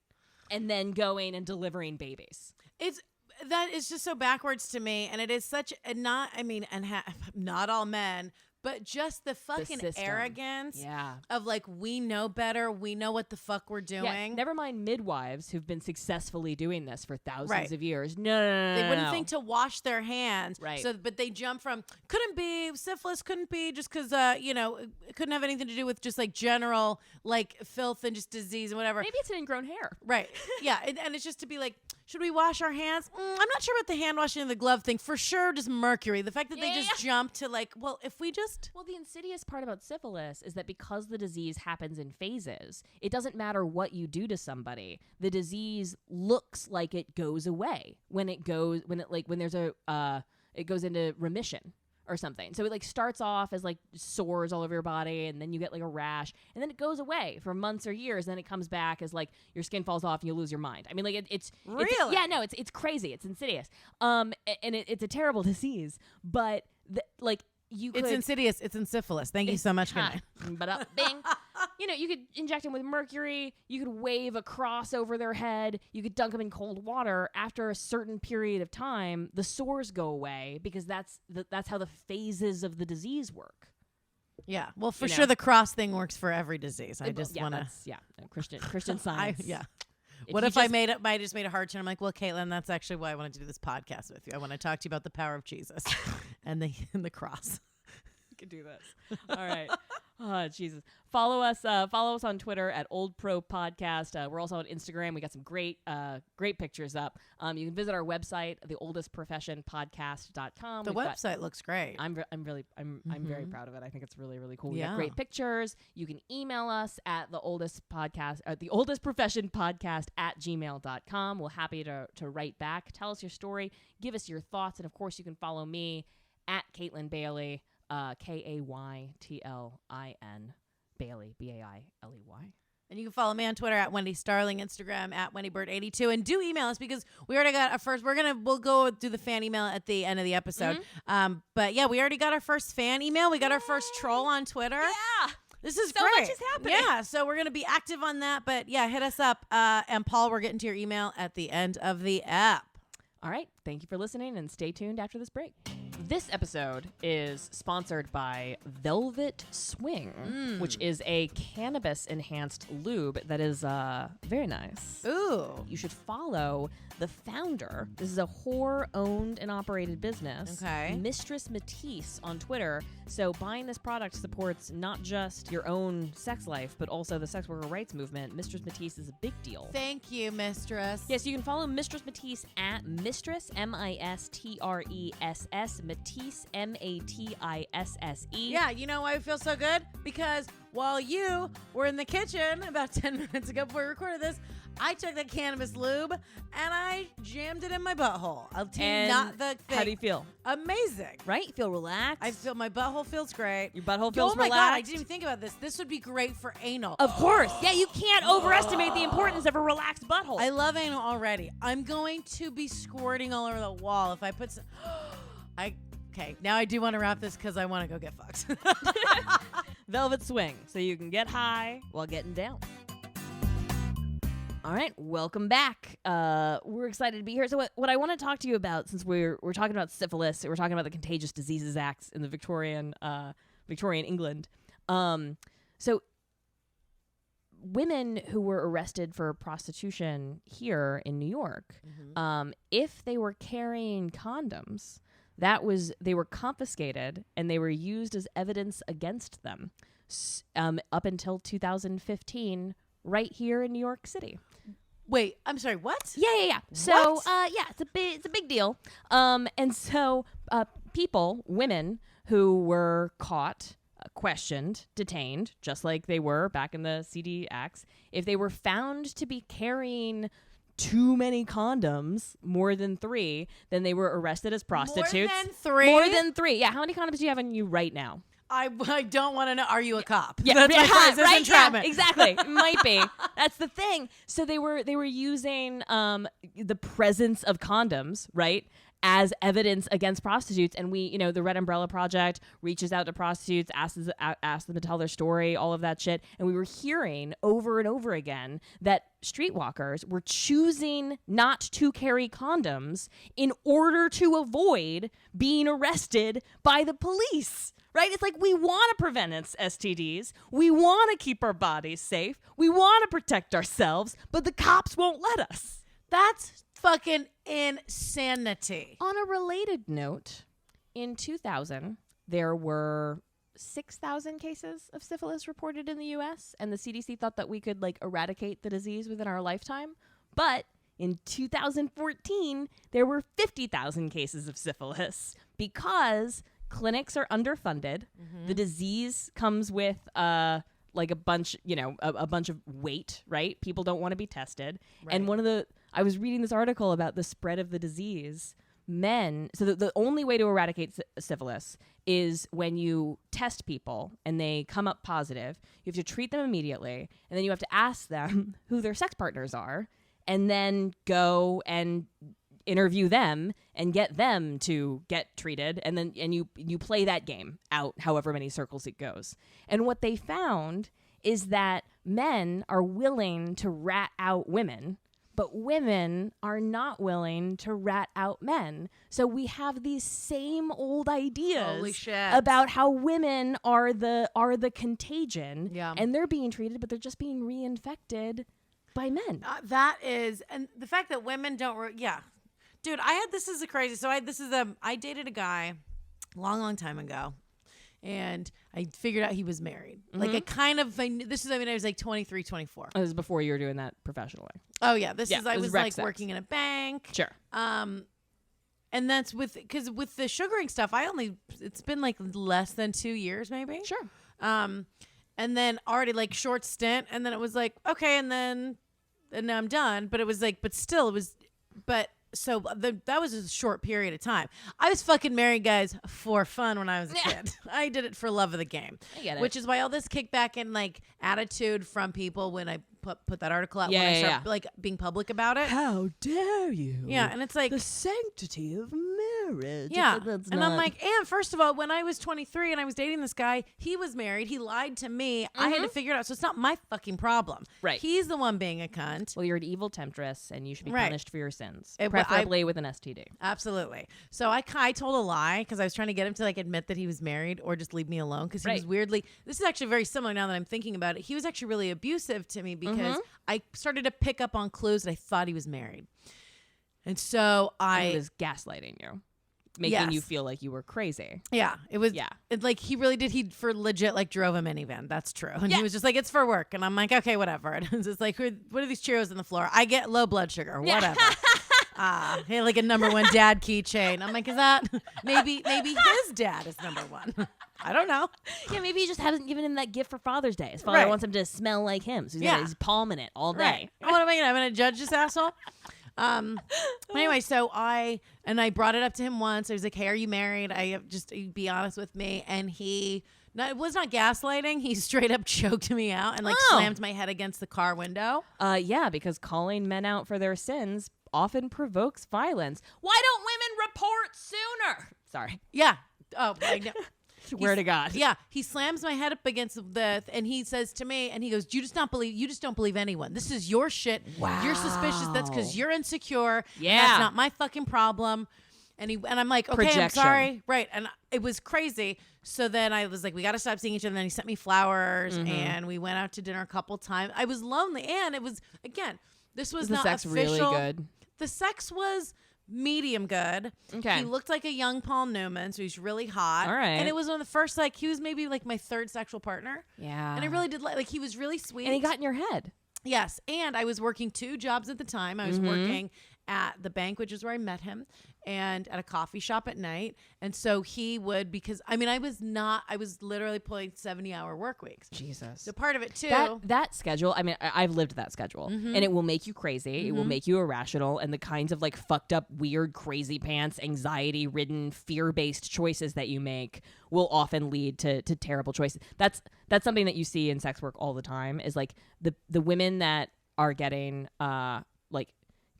and then going and delivering babies. That is just so backwards to me, and it is such not all men, but just the fucking arrogance of like, we know better, we know what the fuck we're doing. Yeah, never mind midwives who've been successfully doing this for thousands of years. No. They wouldn't think to wash their hands. Right. So, but they jump from, couldn't be, syphilis couldn't be just because, it couldn't have anything to do with just like general like filth and just disease and whatever. Maybe it's an ingrown hair. Right. Yeah. And it's just to be like, should we wash our hands? I'm not sure about the hand washing and the glove thing. For sure, just mercury. The fact that they just jump to like, well, if we just... Well, the insidious part about syphilis is that because the disease happens in phases, it doesn't matter what you do to somebody. The disease looks like it goes away it goes into remission or something. So it like starts off as like sores all over your body, and then you get like a rash, and then it goes away for months or years. And then it comes back as like your skin falls off and you lose your mind. I mean, like it's really, it's crazy. It's insidious. And it's a terrible disease, but it's insidious. It's encephalitis. Thank you so much. Good night. Bing. You could inject them with mercury. You could wave a cross over their head. You could dunk them in cold water. After a certain period of time, the sores go away because that's how the phases of the disease work. Yeah. Well, for sure, the cross thing works for every disease. I just want to. Christian Science. What if I just made a hard turn? I'm like, well, Kaytlin, that's actually why I wanted to do this podcast with you. I want to talk to you about the power of Jesus and the cross. You can do this. All right. Oh, Jesus. Follow us on Twitter at Old Pro Podcast. We're also on Instagram. We got some great pictures up. You can visit our website, theoldestprofessionpodcast.com. The website looks great. I'm very proud of it. I think it's really, really cool. We got great pictures. You can email us at theoldestprofessionpodcast@gmail.com. We're happy to write back. Tell us your story. Give us your thoughts. And of course, you can follow me at Kaytlin Bailey. Kaytlin Bailey, Bailey. And you can follow me on Twitter at Wendi Starling, Instagram at WendyBird82, and do email us because we already got our first. We'll go do the fan email at the end of the episode. But yeah, we already got our first fan email. We got our first troll on Twitter. Yeah. This is so great. Much is happening. Yeah, so we're going to be active on that. But yeah, hit us up. And Paul, we're getting to your email at the end of the app. All right. Thank you for listening, and stay tuned after this break. This episode is sponsored by Velvet Swing, which is a cannabis-enhanced lube that is very nice. Ooh. You should follow the founder. This is a whore-owned and operated business. Okay. Mistress Matisse on Twitter. So buying this product supports not just your own sex life, but also the sex worker rights movement. Mistress Matisse is a big deal. Thank you, Mistress. Yes, you can follow Mistress Matisse at Mistress, Mistressen, Matisse, Matisse. Yeah, you know why I feel so good? Because while you were in the kitchen about 10 minutes ago before we recorded this, I took the cannabis lube and I jammed it in my butthole. I'll tell you, not the thing. How do you feel? Amazing. Right? You feel relaxed? I feel my butthole feels great. Your butthole feels relaxed? Oh my God, I didn't even think about this. This would be great for anal. Of course. Yeah, you can't overestimate the importance of a relaxed butthole. I love anal already. I'm going to be squirting all over the wall if I put some... Okay, now I do want to wrap this because I want to go get fucked. Velvet Swing, so you can get high while getting down. All right, welcome back. We're excited to be here. So what I want to talk to you about, since we're talking about syphilis, we're talking about the Contagious Diseases Act in the Victorian England. So women who were arrested for prostitution here in New York, if they were carrying condoms, they were confiscated and they were used as evidence against them up until 2015, right here in New York City. Wait, I'm sorry, what? Yeah. So, it's a big deal. And so women who were caught, questioned, detained, just like they were back in the CD Acts, if they were found to be carrying too many condoms, more than 3, then they were arrested as prostitutes. More than 3? More than 3. Yeah, how many condoms do you have on you right now? I don't want to know. Are you a cop? Yeah, that's my phrase. Right? Entrapment. Yeah, exactly. It might be. That's the thing. So they were using the presence of condoms, right, as evidence against prostitutes. And we, the Red Umbrella Project reaches out to prostitutes, asks them to tell their story, all of that shit. And we were hearing over and over again that streetwalkers were choosing not to carry condoms in order to avoid being arrested by the police. Right? It's like we want to prevent STDs. We want to keep our bodies safe. We want to protect ourselves, but the cops won't let us. That's fucking insanity. On a related note, in 2000, there were 6,000 cases of syphilis reported in the U.S., and the CDC thought that we could eradicate the disease within our lifetime. But in 2014, there were 50,000 cases of syphilis because clinics are underfunded. The disease comes with a bunch of weight, right? People don't want to be tested. Right. And I was reading this article about the spread of the disease. So the only way to eradicate syphilis is when you test people and they come up positive. You have to treat them immediately, and then you have to ask them who their sex partners are, and then go and interview them and get them to get treated, and you play that game out however many circles it goes. And what they found is that men are willing to rat out women, but women are not willing to rat out men. So we have these same old ideas about how women are the contagion, and they're being treated, but they're just being reinfected by men. And the fact that women don't, Dude, this is a crazy. So I dated a guy long time ago, and I figured out he was married. I was like 23, 24. This is before you were doing that professionally. Oh yeah. I was working in a bank. Sure. And that's because with the sugaring stuff, it's been less than 2 years maybe. Sure. And then already short stint. And then it was okay. And then I'm done. But it was so that was a short period of time. I was fucking married guys for fun when I was a kid. I did it for love of the game. I get it. Which is why all this kickback and attitude from people when I put that article out when I started being public about it. How dare you? Yeah, and it's the sanctity of marriage. Yeah, I'm like, and first of all, when I was 23 and I was dating this guy, he was married. He lied to me. I had to figure it out. So it's not my fucking problem. Right. He's the one being a cunt. Well, you're an evil temptress, and you should be punished for your sins, preferably with an STD. Absolutely. So I told a lie because I was trying to get him to admit that he was married or just leave me alone because he was weirdly. This is actually very similar now that I'm thinking about it. He was actually really abusive to me because I started to pick up on clues that I thought he was married. And so he was gaslighting you, making you feel like you were crazy. Yeah, it was. Yeah, he really did. He for legit drove a minivan. That's true. And he was just it's for work. And I'm like, okay, whatever. And it's just what are these Cheerios on the floor? I get low blood sugar. Whatever. Hey, a number 1 dad keychain. I'm like, is that maybe his dad is number 1? I don't know. Yeah, maybe he just hasn't given him that gift for Father's Day. His father wants him to smell like him, so he's palming it all day. Right. What am I gonna judge this asshole? Anyway, so I brought it up to him once. I was like, hey, are you married? Be honest with me. And it was not gaslighting. He straight up choked me out and slammed my head against the car window. Yeah, because calling men out for their sins often provokes violence. Why don't women report sooner? Sorry. Yeah. Oh, I know. Swear to God. Yeah. He slams my head up against and he says to me, and he goes, you just don't believe anyone. This is your shit. Wow. You're suspicious. That's because you're insecure. Yeah. And that's not my fucking problem. And I'm like, okay, Projection. I'm sorry. Right. And it was crazy. So then I was like, we got to stop seeing each other. And then he sent me flowers and we went out to dinner a couple times. I was lonely. And it was, again, this was not sex official. really good? The sex was medium good. Okay. He looked like a young Paul Newman, so he's really hot. All right. And it was one of the first, like, he was maybe like my third sexual partner. Yeah. And I really did like he was really sweet. And he got in your head. Yes. And I was working 2 jobs at the time. I was working at the bank, which is where I met him, and at a coffee shop at night. And so he would, because I was literally pulling 70-hour work weeks. Jesus. So part of it too. That schedule, I mean, I've lived that schedule, and it will make you crazy. It will make you irrational, and the kinds of like fucked up, weird, crazy pants, anxiety-ridden, fear-based choices that you make will often lead to terrible choices. That's something that you see in sex work all the time. Is like the women that are getting like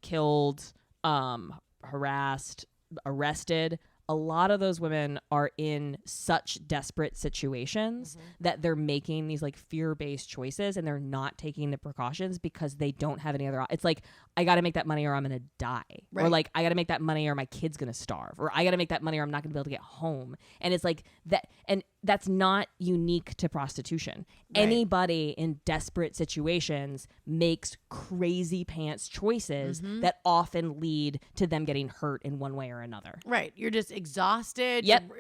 killed, harassed, arrested. A lot of those women are in such desperate situations that they're making these like fear-based choices, and they're not taking the precautions because they don't have any other. It's like, I got to make that money or I'm going to die. Right. Or like, I got to make that money or my kid's going to starve. Or I got to make that money or I'm not going to be able to get home. And it's like that. And that's not unique to prostitution. Right. Anybody in desperate situations makes crazy pants choices that often lead to them getting hurt in one way or another. Right. You're just exhausted. Yep.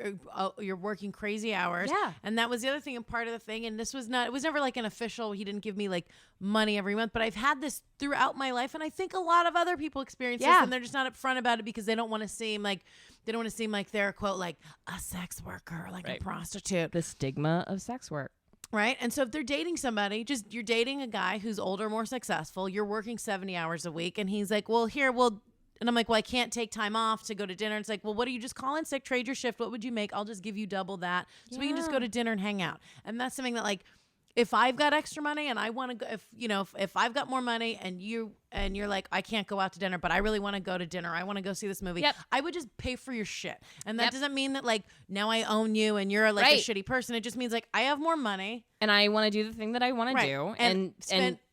You're working crazy hours. Yeah. And that was the other thing and part of the thing. And it was never like an official, he didn't give me like money every month, but I've had this throughout my life. And I think a lot of other people experience this, and they're just not upfront about it because they don't want to seem like they're quote like a sex worker or like a prostitute. The stigma of sex work. Right. And so if they're dating somebody, you're dating a guy who's older, more successful, you're working 70 hours a week, and he's like, well, and I'm like, well, I can't take time off to go to dinner. It's like, well, what do you just call in sick, trade your shift? What would you make? I'll just give you double that. So we can just go to dinner and hang out. And that's something that like, if I've got extra money and I want to go, if I've got more money and you're like, I can't go out to dinner, but I really want to go to dinner. I want to go see this movie. Yep. I would just pay for your shit. And that doesn't mean that like now I own you and you're like a shitty person. It just means like I have more money and I want to do the thing that I want to do. And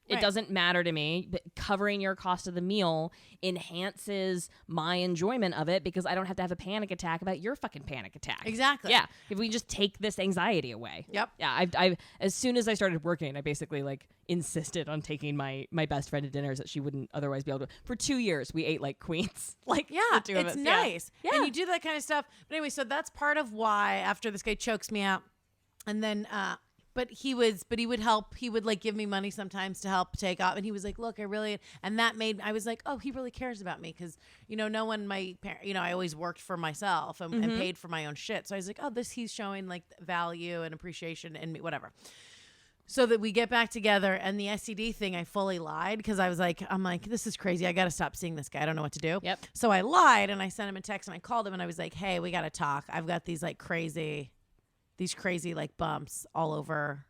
it doesn't matter to me, but covering your cost of the meal enhances my enjoyment of it because I don't have to have a panic attack about your fucking panic attack. Exactly. Yeah. If we just take this anxiety away. Yep. Yeah. I've as soon as I started working, I basically like insisted on taking my best friend to dinners that she wouldn't otherwise be able to. For 2 years, we ate like queens. Like, yeah, the two of it's us. nice. Yeah. And you do that kind of stuff. But anyway, so that's part of why after this guy chokes me out, and then But he would help. He would like give me money sometimes to help take off. And he was like, look, and that made, I was like, oh, he really cares about me. Cause no one, I always worked for myself and paid for my own shit. So I was like, oh, he's showing like value and appreciation in me, whatever. So that we get back together, and the STD thing, I fully lied because I'm like, this is crazy. I got to stop seeing this guy. I don't know what to do. Yep. So I lied and I sent him a text and I called him and I was like, hey, we got to talk. I've got these crazy like bumps all over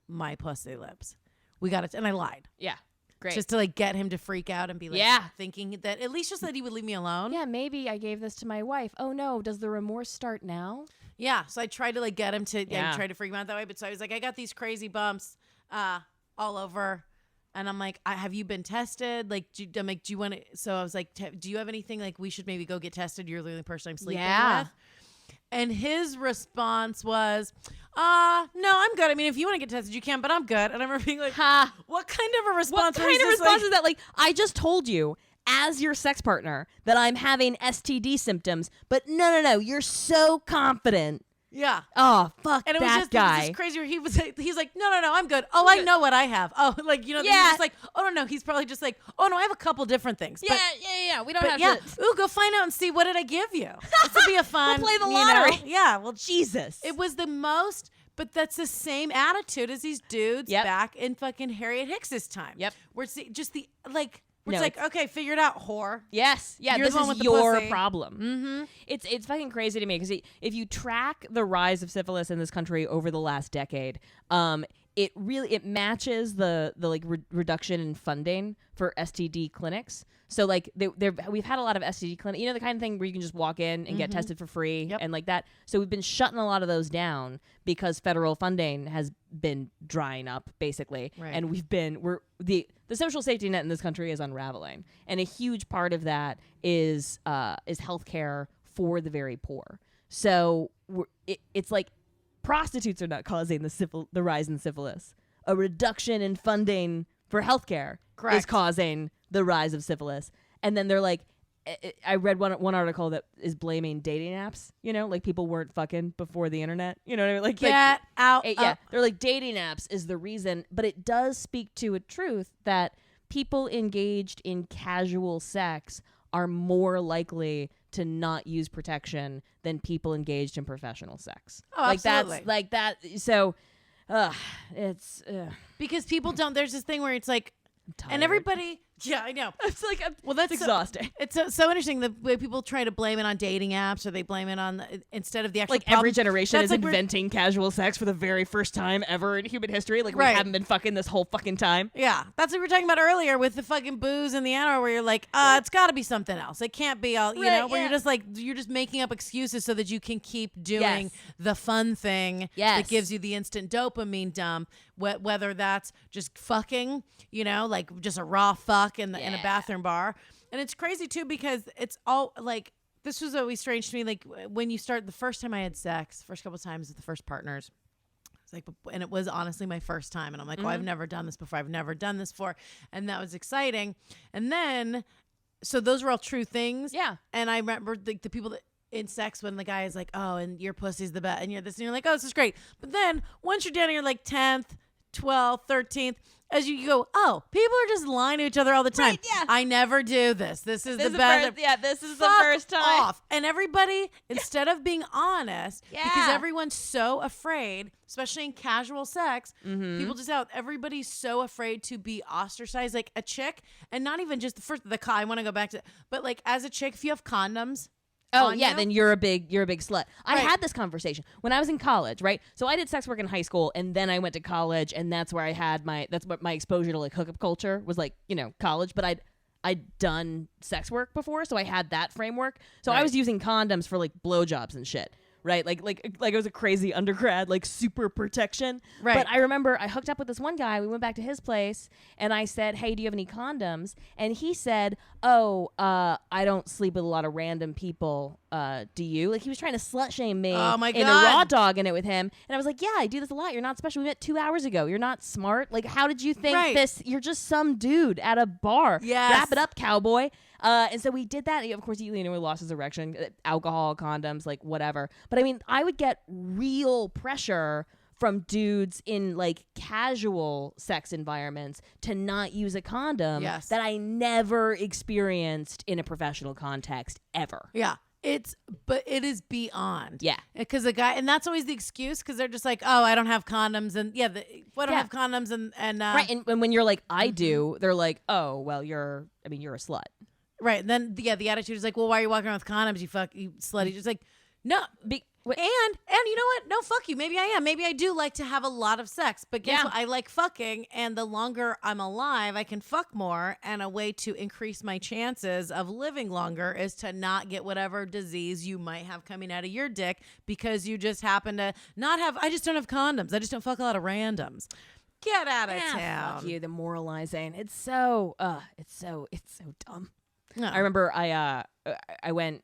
my pussy lips. We got it. And I lied. Yeah. Great. Just to like get him to freak out and be like, thinking that at least just that he would leave me alone. Yeah. Maybe I gave this to my wife. Oh no. Does the remorse start now? Yeah. So I tried to like get him to try to freak him out that way. But so I was like, I got these crazy bumps all over. And I'm like, have you been tested? Like, do you want to? So I was like, do you have anything like we should maybe go get tested? You're the only person I'm sleeping with. And his response was, no, I'm good. I mean, if you want to get tested, you can, but I'm good. And I remember being like, what kind of a response? What kind of response is that? Like, I just told you as your sex partner that I'm having STD symptoms, but no, you're so confident. Yeah. Oh, fuck and it that was just, guy. It was just crazy. He's like, no, I'm good. Oh, I know what I have. Oh, like, he's just like, oh, no, he's probably just like, oh, no, I have a couple different things. Yeah. We don't have to. Ooh, go find out and see what did I give you. This would be a fun. We'll play the lottery. Yeah. Well, Jesus. It was the most, but that's the same attitude as these dudes back in fucking Harriet Hicks's time. Yep. Where it's just the, like, it's like, okay, figure it out, whore. Yes. Yeah, You're this the one is with your the pussy. problem. Mm-hmm. It's fucking crazy to me because if you track the rise of syphilis in this country over the last decade, it matches the like reduction in funding for STD clinics. So like we've had a lot of STD clinic, the kind of thing where you can just walk in and get tested for free and like that. So we've been shutting a lot of those down because federal funding has been drying up basically. Right. And the social safety net in this country is unraveling. And a huge part of that is healthcare for the very poor. So it's like prostitutes are not causing the rise in syphilis. A reduction in funding for healthcare is causing the rise of syphilis. And then they're like, I read one article that is blaming dating apps, like people weren't fucking before the internet. You know what I mean? Like, get out. Yeah. They're like, dating apps is the reason. But it does speak to a truth that people engaged in casual sex are more likely to not use protection than people engaged in professional sex. Oh, like absolutely. That's like that. So it's because people don't. There's this thing where it's like, and everybody. Yeah, I know. It's like that's exhausting. It's so interesting the way people try to blame it on dating apps, or they blame it on instead of the actual. Like every generation is inventing casual sex for the very first time ever in human history. Like we haven't been fucking this whole fucking time. Yeah, that's what we were talking about earlier with the fucking booze and the hour, where you're like, it's got to be something else. It can't be all where you're just like you're just making up excuses so that you can keep doing the fun thing that gives you the instant dopamine dump. Whether that's just fucking, like just a raw fuck in a bathroom bar. And it's crazy too because it's all like, this was always strange to me. Like when you start, the first time I had sex, first couple of times with the first partners, it's like, and it was honestly my first time. And I'm like, I've never done this before. I've never done this before. And that was exciting. And then, so those were all true things. Yeah. And I remember the people that, in sex, when the guy is like, oh, and your pussy's the best, and you're this, and you're like, oh, this is great. But then once you're down and you're like 10th, 12th, 13th, as you go, oh, people are just lying to each other all the time. Right, yeah. I never do this. This is the This best. is the first time. Off. And everybody, instead of being honest, because everyone's so afraid, especially in casual sex, people just everybody's so afraid to be ostracized. like a chick, and not even just I want to go back to, but like as a chick, if you have condoms. Oh yeah, then you're a big slut. I had this conversation when I was in college, right? So I did sex work in high school, and then I went to college, and that's where I had that's what my exposure to like hookup culture was like, college. But I'd done sex work before, so I had that framework. So I was using condoms for like blowjobs and shit. Right, like it was a crazy undergrad, like super protection. Right. But I remember I hooked up with this one guy. We went back to his place, and I said, "Hey, do you have any condoms?" And he said, "Oh, I don't sleep with a lot of random people. Do you?" Like he was trying to slut shame me. Oh my God. And a raw dog in it with him. And I was like, "Yeah, I do this a lot. You're not special. We met 2 hours ago. You're not smart. Like, how did you think this? You're just some dude at a bar. Yes. Wrap it up, cowboy." And so we did that. Of course, he lost his erection, alcohol, condoms, like whatever. But I mean, I would get real pressure from dudes in like casual sex environments to not use a condom that I never experienced in a professional context ever. Yeah. But it is beyond. Yeah. Because the guy, and that's always the excuse, because they're just like, oh, I don't have condoms. And I don't have condoms. And right. And when you're like, I do, they're like, oh, well, you're a slut. Right. And then the attitude is like, well, why are you walking around with condoms? You slutty. Just like, no. And you know what? No, fuck you. Maybe I am. Maybe I do like to have a lot of sex. But guess what? I like fucking. And the longer I'm alive, I can fuck more. And a way to increase my chances of living longer is to not get whatever disease you might have coming out of your dick, because you just happen to not have. I just don't have condoms. I just don't fuck a lot of randoms. Get out of town. Fuck you. The moralizing. It's so dumb. No. I remember I went.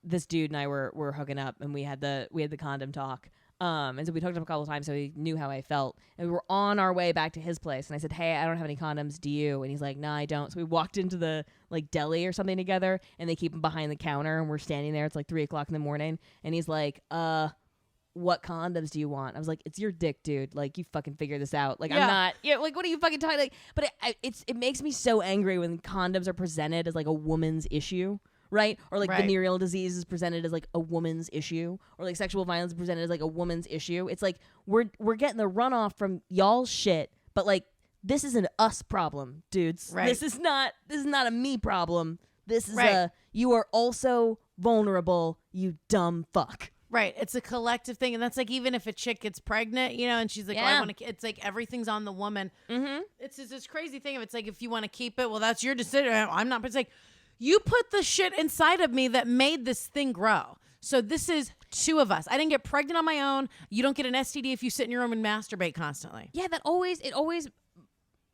This dude and I were hooking up, and we had the condom talk. And so we talked up a couple of times, so he knew how I felt. And we were on our way back to his place, and I said, "Hey, I don't have any condoms. Do you?" And he's like, "Nah, I don't." So we walked into the like deli or something together, and they keep him behind the counter, and we're standing there. It's like 3:00 in the morning, and he's like, "What condoms do you want?" I was like, "It's your dick, dude. Like, you fucking figure this out. Like, I'm not. Yeah, like, what are you fucking talking? Like, but it makes me so angry when condoms are presented as like a woman's issue, right? Or like venereal disease is presented as like a woman's issue, or like sexual violence is presented as like a woman's issue. It's like we're getting the runoff from y'all's shit, but like this is an us problem, dudes. Right. This is not a me problem. This is you are also vulnerable, you dumb fuck. Right. It's a collective thing. And that's like, even if a chick gets pregnant, you know, and she's like, oh, I want to, it's like everything's on the woman. Mm-hmm. It's just this crazy thing of, it's like, if you want to keep it, well, that's your decision. I'm not, but it's like, you put the shit inside of me that made this thing grow. So this is two of us. I didn't get pregnant on my own. You don't get an STD if you sit in your room and masturbate constantly. Yeah, it always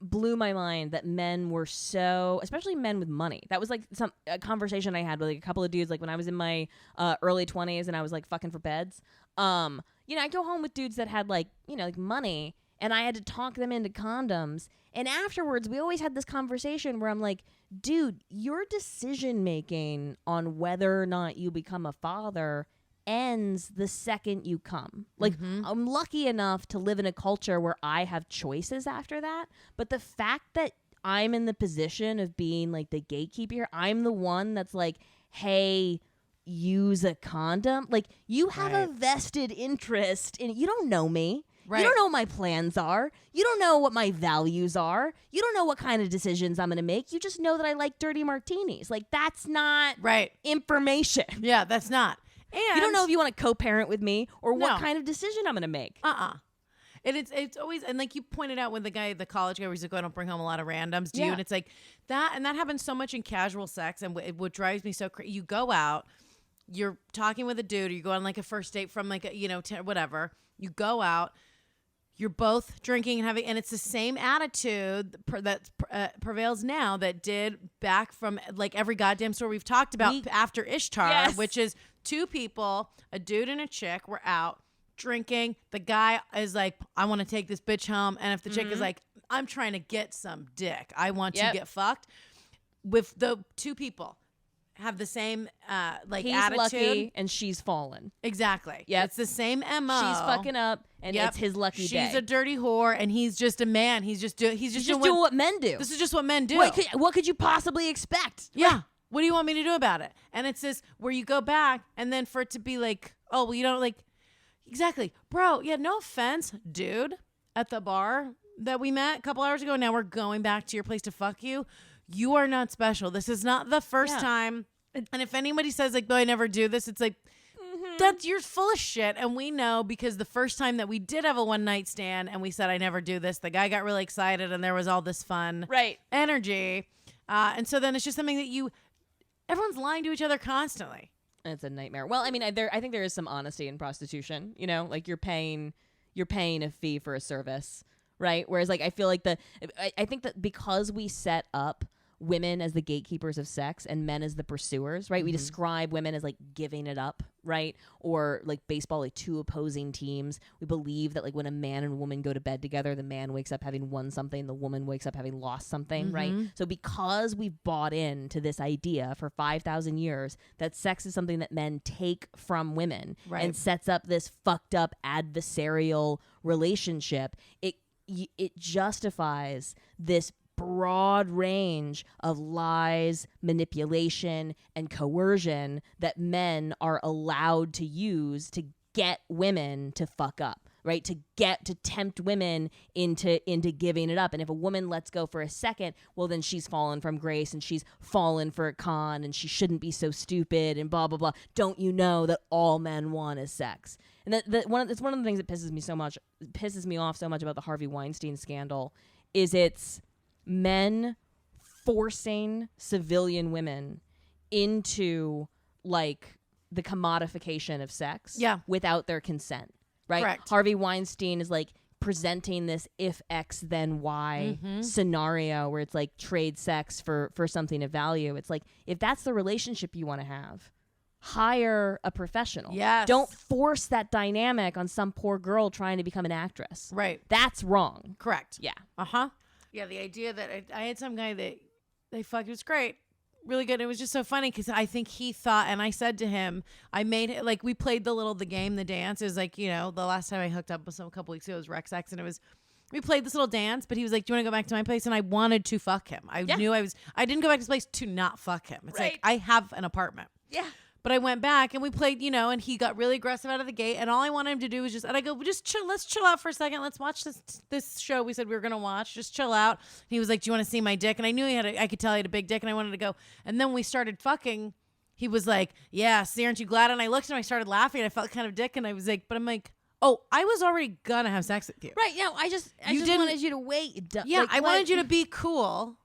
blew my mind that men were so, especially men with money. That was like a conversation I had with like a couple of dudes, like when I was in my early 20s and I was like fucking for beds. You know, I go home with dudes that had like, you know, like money, and I had to talk them into condoms. And afterwards, we always had this conversation where I'm like, dude, your decision making on whether or not you become a father ends the second you come. Like, I'm lucky enough to live in a culture where I have choices after that. But the fact that I'm in the position of being like the gatekeeper, I'm the one that's like, hey, use a condom. Like, you have a vested interest in, you don't know me. Right. You don't know what my plans are. You don't know what my values are. You don't know what kind of decisions I'm going to make. You just know that I like dirty martinis. Like, that's not information. Yeah, that's not. And you don't know if you want to co-parent with me or what kind of decision I'm going to make. And it's always, and like you pointed out with the college guy where he's like, oh, I don't bring home a lot of randoms, do you? And it's like that, and that happens so much in casual sex. And what drives me so crazy, you go out, you're talking with a dude, or you go on like a first date from like, whatever. You go out, you're both drinking and having, and it's the same attitude that prevails now that did back from like every goddamn story we've talked about after Ishtar, which is two people, a dude and a chick, were out drinking. The guy is like, I want to take this bitch home. And if the chick is like, I'm trying to get some dick, I want to get fucked. With the two people have the same he's attitude. Lucky and she's fallen. Exactly. Yeah, it's the same MO. She's fucking up and it's his lucky day. She's a dirty whore and he's just a man. He's just doing what men do. This is just what men do. What could you possibly expect? Yeah. What do you want me to do about it? And it's this where you go back and then for it to be like, oh, well, you don't like, exactly. Bro, yeah, no offense, dude, at the bar that we met a couple hours ago. Now we're going back to your place to fuck you. You are not special. This is not the first time. And if anybody says like, no, I never do this, it's like, that you're full of shit. And we know because the first time that we did have a one night stand and we said, I never do this, the guy got really excited and there was all this fun energy. And so then it's just something that everyone's lying to each other constantly. It's a nightmare. Well, I mean, I think there is some honesty in prostitution, you know, like you're paying a fee for a service, right? Whereas like, I feel like I think that because we set up women as the gatekeepers of sex and men as the pursuers, right? We describe women as like giving it up, right? Or like baseball, like two opposing teams. We believe that like when a man and a woman go to bed together, the man wakes up having won something, the woman wakes up having lost something, right? So because we've bought into this idea for 5,000 years that sex is something that men take from women and sets up this fucked up adversarial relationship, it justifies this broad range of lies, manipulation, and coercion that men are allowed to use to get women to fuck up, right? To tempt women into giving it up. And if a woman lets go for a second, well, then she's fallen from grace and she's fallen for a con and she shouldn't be so stupid and blah, blah, blah. Don't you know that all men want is sex? And it's one of the things that pisses me off so much about the Harvey Weinstein scandal is it's men forcing civilian women into like the commodification of sex without their consent, right? Correct. Harvey Weinstein is like presenting this if X then Y scenario where it's like trade sex for something of value. It's like, if that's the relationship you want to have, hire a professional. Yes. Don't force that dynamic on some poor girl trying to become an actress. Right. That's wrong. Correct. Yeah. Yeah, the idea that I had some guy that they fucked, it was great. Really good. It was just so funny because I think he thought, and I said to him, I made it, like, we played the game, the dance. It was like, you know, the last time I hooked up with someone a couple weeks ago, it was Rex X, and we played this little dance, but he was like, do you want to go back to my place? And I wanted to fuck him. I didn't go back to his place to not fuck him. It's like, I have an apartment. Yeah. But I went back and we played, you know, and he got really aggressive out of the gate. And all I wanted him to do was and I go, just chill. Let's chill out for a second. Let's watch this show we said we were going to watch. Just chill out. And he was like, do you want to see my dick? And I knew I could tell he had a big dick and I wanted to go. And then we started fucking. he was like, yeah, see, aren't you glad? And I looked and I started laughing and I felt kind of dick. And I was like, but I'm like, oh, I was already gonna have sex with you. Right. Yeah. I just wanted you to wait. Yeah. I wanted you to be cool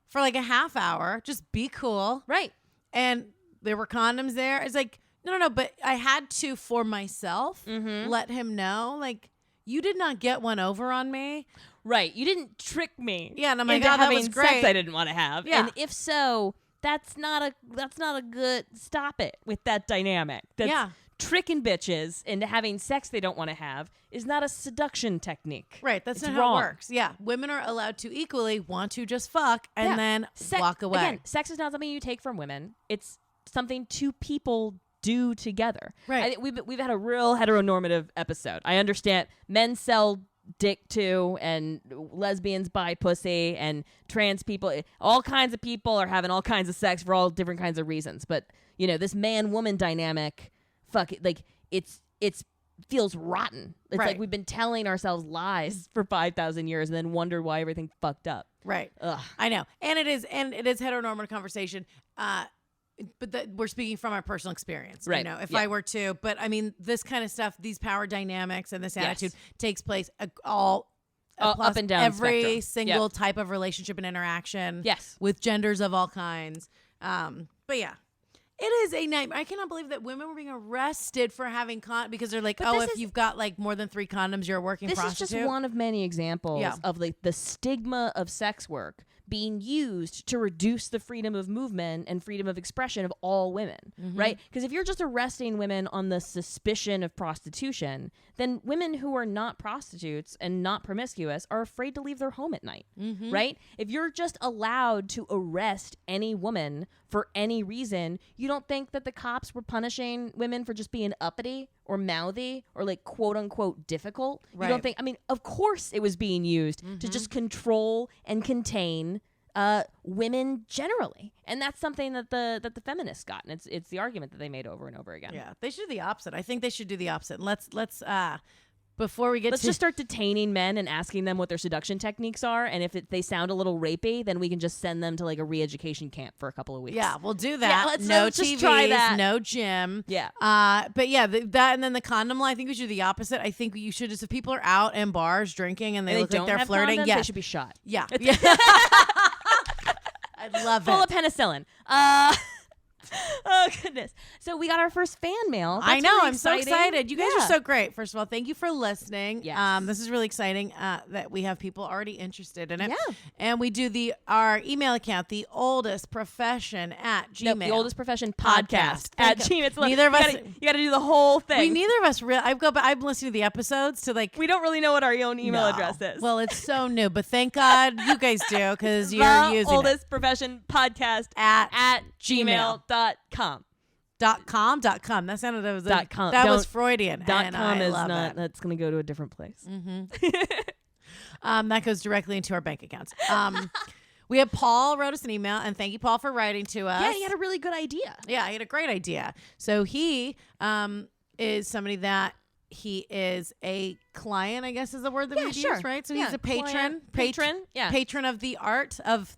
for like a half hour. Just be cool. Right. And there were condoms there. It's like, no. But I had to, for myself, let him know, like, you did not get one over on me. Right. You didn't trick me. Yeah. And I'm like, into oh, that having was great. sex I didn't want to have. Yeah. And if so, that's not a good, stop it with that dynamic. That's tricking bitches into having sex they don't want to have is not a seduction technique. Right. That's it's not wrong. how it works. Yeah. Women are allowed to equally want to just fuck and then walk away. Again, sex is not something you take from women. It's something two people do together. Right. I think we've had a real heteronormative episode. I understand men sell dick too, and lesbians buy pussy, and trans people, all kinds of people are having all kinds of sex for all different kinds of reasons. But this man-woman dynamic, fuck it, like it's feels rotten. It's like we've been telling ourselves lies for 5,000 years and then wondered why everything fucked up. Right. Ugh. I know. And it is heteronormative conversation. But we're speaking from our personal experience. Right. If I were to, but I mean, this kind of stuff, these power dynamics and this attitude takes place all up and down every spectrum. single type of relationship and interaction. Yes. With genders of all kinds. But yeah. It is a nightmare. I cannot believe that women were being arrested for having because they're like, if you've got like more than 3 condoms, you're a working prostitute. This is just one of many examples of like the stigma of sex work being used to reduce the freedom of movement and freedom of expression of all women, right? Because if you're just arresting women on the suspicion of prostitution, then women who are not prostitutes and not promiscuous are afraid to leave their home at night, right? If you're just allowed to arrest any woman for any reason, you don't think that the cops were punishing women for just being uppity or mouthy or like quote unquote difficult. Right. You don't think, I mean, of course it was being used to just control and contain women generally. And that's something that the feminists got. And it's the argument that they made over and over again. Yeah. They should do the opposite. I think they should do the opposite. Let's before we get Let's just start detaining men and asking them what their seduction techniques are, and if they sound a little rapey, then we can just send them to like a re-education camp for a couple of weeks. Yeah, we'll do that. Let's TVs, just try that. No gym. Yeah. But yeah, that and then the condom law. I think we should do the opposite. I think you should just, if people are out in bars drinking and they look like they're flirting, condoms, they should be shot. Yeah. I love Full it. of penicillin. Oh goodness! So we got our first fan mail. That's I know. really I'm so excited. You guys are so great. First of all, thank you for listening. Yes. This is really exciting that we have people already interested in it. Yeah. And we do our email account, the oldest profession at Gmail. Nope, the oldest profession podcast at Gmail. It's neither of us. You got to do the whole thing. Neither of us really. I'm listening to the episodes to like. We don't really know what our own email address is. Well, it's so new, but thank God you guys do because you're the using oldest profession podcast at gmail.com. .com. That sounded .com. That was Freudian. .com is love not. it. That's going to go to a different place. That goes directly into our bank accounts. We have Paul wrote us an email, and thank you, Paul, for writing to us. Yeah, he had a really good idea. Yeah, he had a great idea. So he is somebody that he is a client, I guess is the word that we use, right? So he's a patron. Patron of the arts of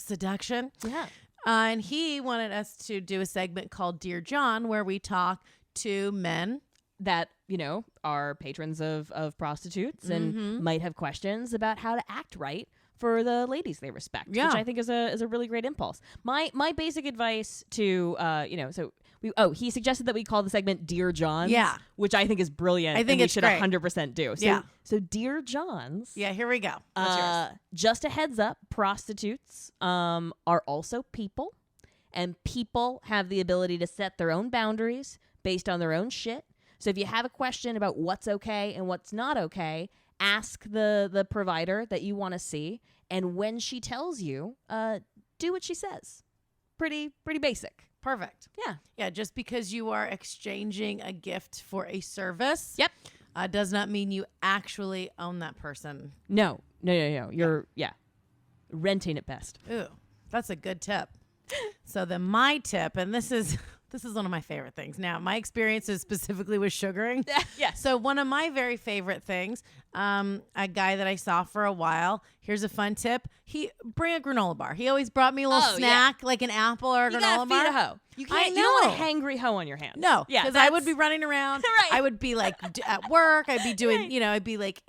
seduction. Yeah. And he wanted us to do a segment called Dear John, where we talk to men that, are patrons of prostitutes and might have questions about how to act right for the ladies they respect, which I think is a really great impulse. My basic advice to, he suggested that we call the segment Dear Johns, which I think is brilliant. I think we should 100% do. So Dear Johns. Yeah, here we go. What's yours? Just a heads up, prostitutes are also people, and people have the ability to set their own boundaries based on their own shit. So if you have a question about what's okay and what's not okay, ask the provider that you want to see, and when she tells you, do what she says. Pretty basic. Perfect. Yeah. Yeah, just because you are exchanging a gift for a service. Yep. Does not mean you actually own that person. No. You're renting at best. Ooh, that's a good tip. So then my tip, and this is This is one of my favorite things. Now, my experience is specifically with sugaring. Yes. So one of my very favorite things, a guy that I saw for a while, here's a fun tip. Bring a granola bar. He always brought me a little snack, like an apple or a granola bar. Feed a hoe. You can't. You don't want a hangry hoe on your hands. No. Yeah. Because I would be running around. Right. I would be like at work. I'd be doing, I'd be like,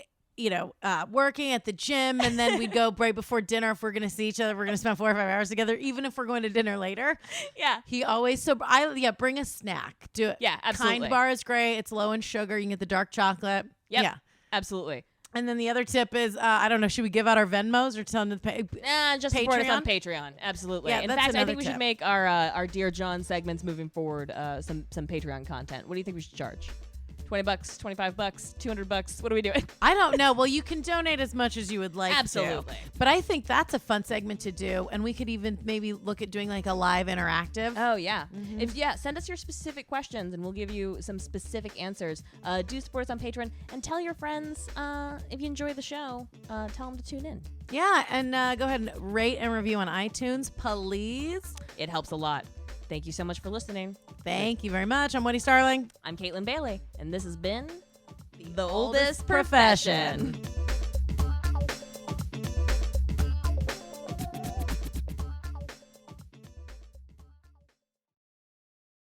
working at the gym, and then we'd go right before dinner. If we're going to see each other, we're going to spend 4 or 5 hours together, even if we're going to dinner later. Yeah. He always, bring a snack. Do it. Yeah, absolutely. Kind bar is great. It's low in sugar. You can get the dark chocolate. Yep. Yeah. Absolutely. And then the other tip is, I don't know, should we give out our Venmos or tell them to pay? Just support us on Patreon. Absolutely. Yeah, in that's fact, I think we another should make our Dear John segments moving forward some Patreon content. What do you think we should charge? $20, $25, $200. What are we doing? I don't know. Well, you can donate as much as you would like Absolutely. to. But I think that's a fun segment to do. And we could even maybe look at doing like a live interactive. Oh, yeah. Send us your specific questions and we'll give you some specific answers. Do support us on Patreon and tell your friends if you enjoy the show, tell them to tune in. Yeah. And go ahead and rate and review on iTunes, please. It helps a lot. Thank you so much for listening. Thank you very much. I'm Wendi Starling. I'm Kaytlin Bailey, and this has been The Oldest Profession.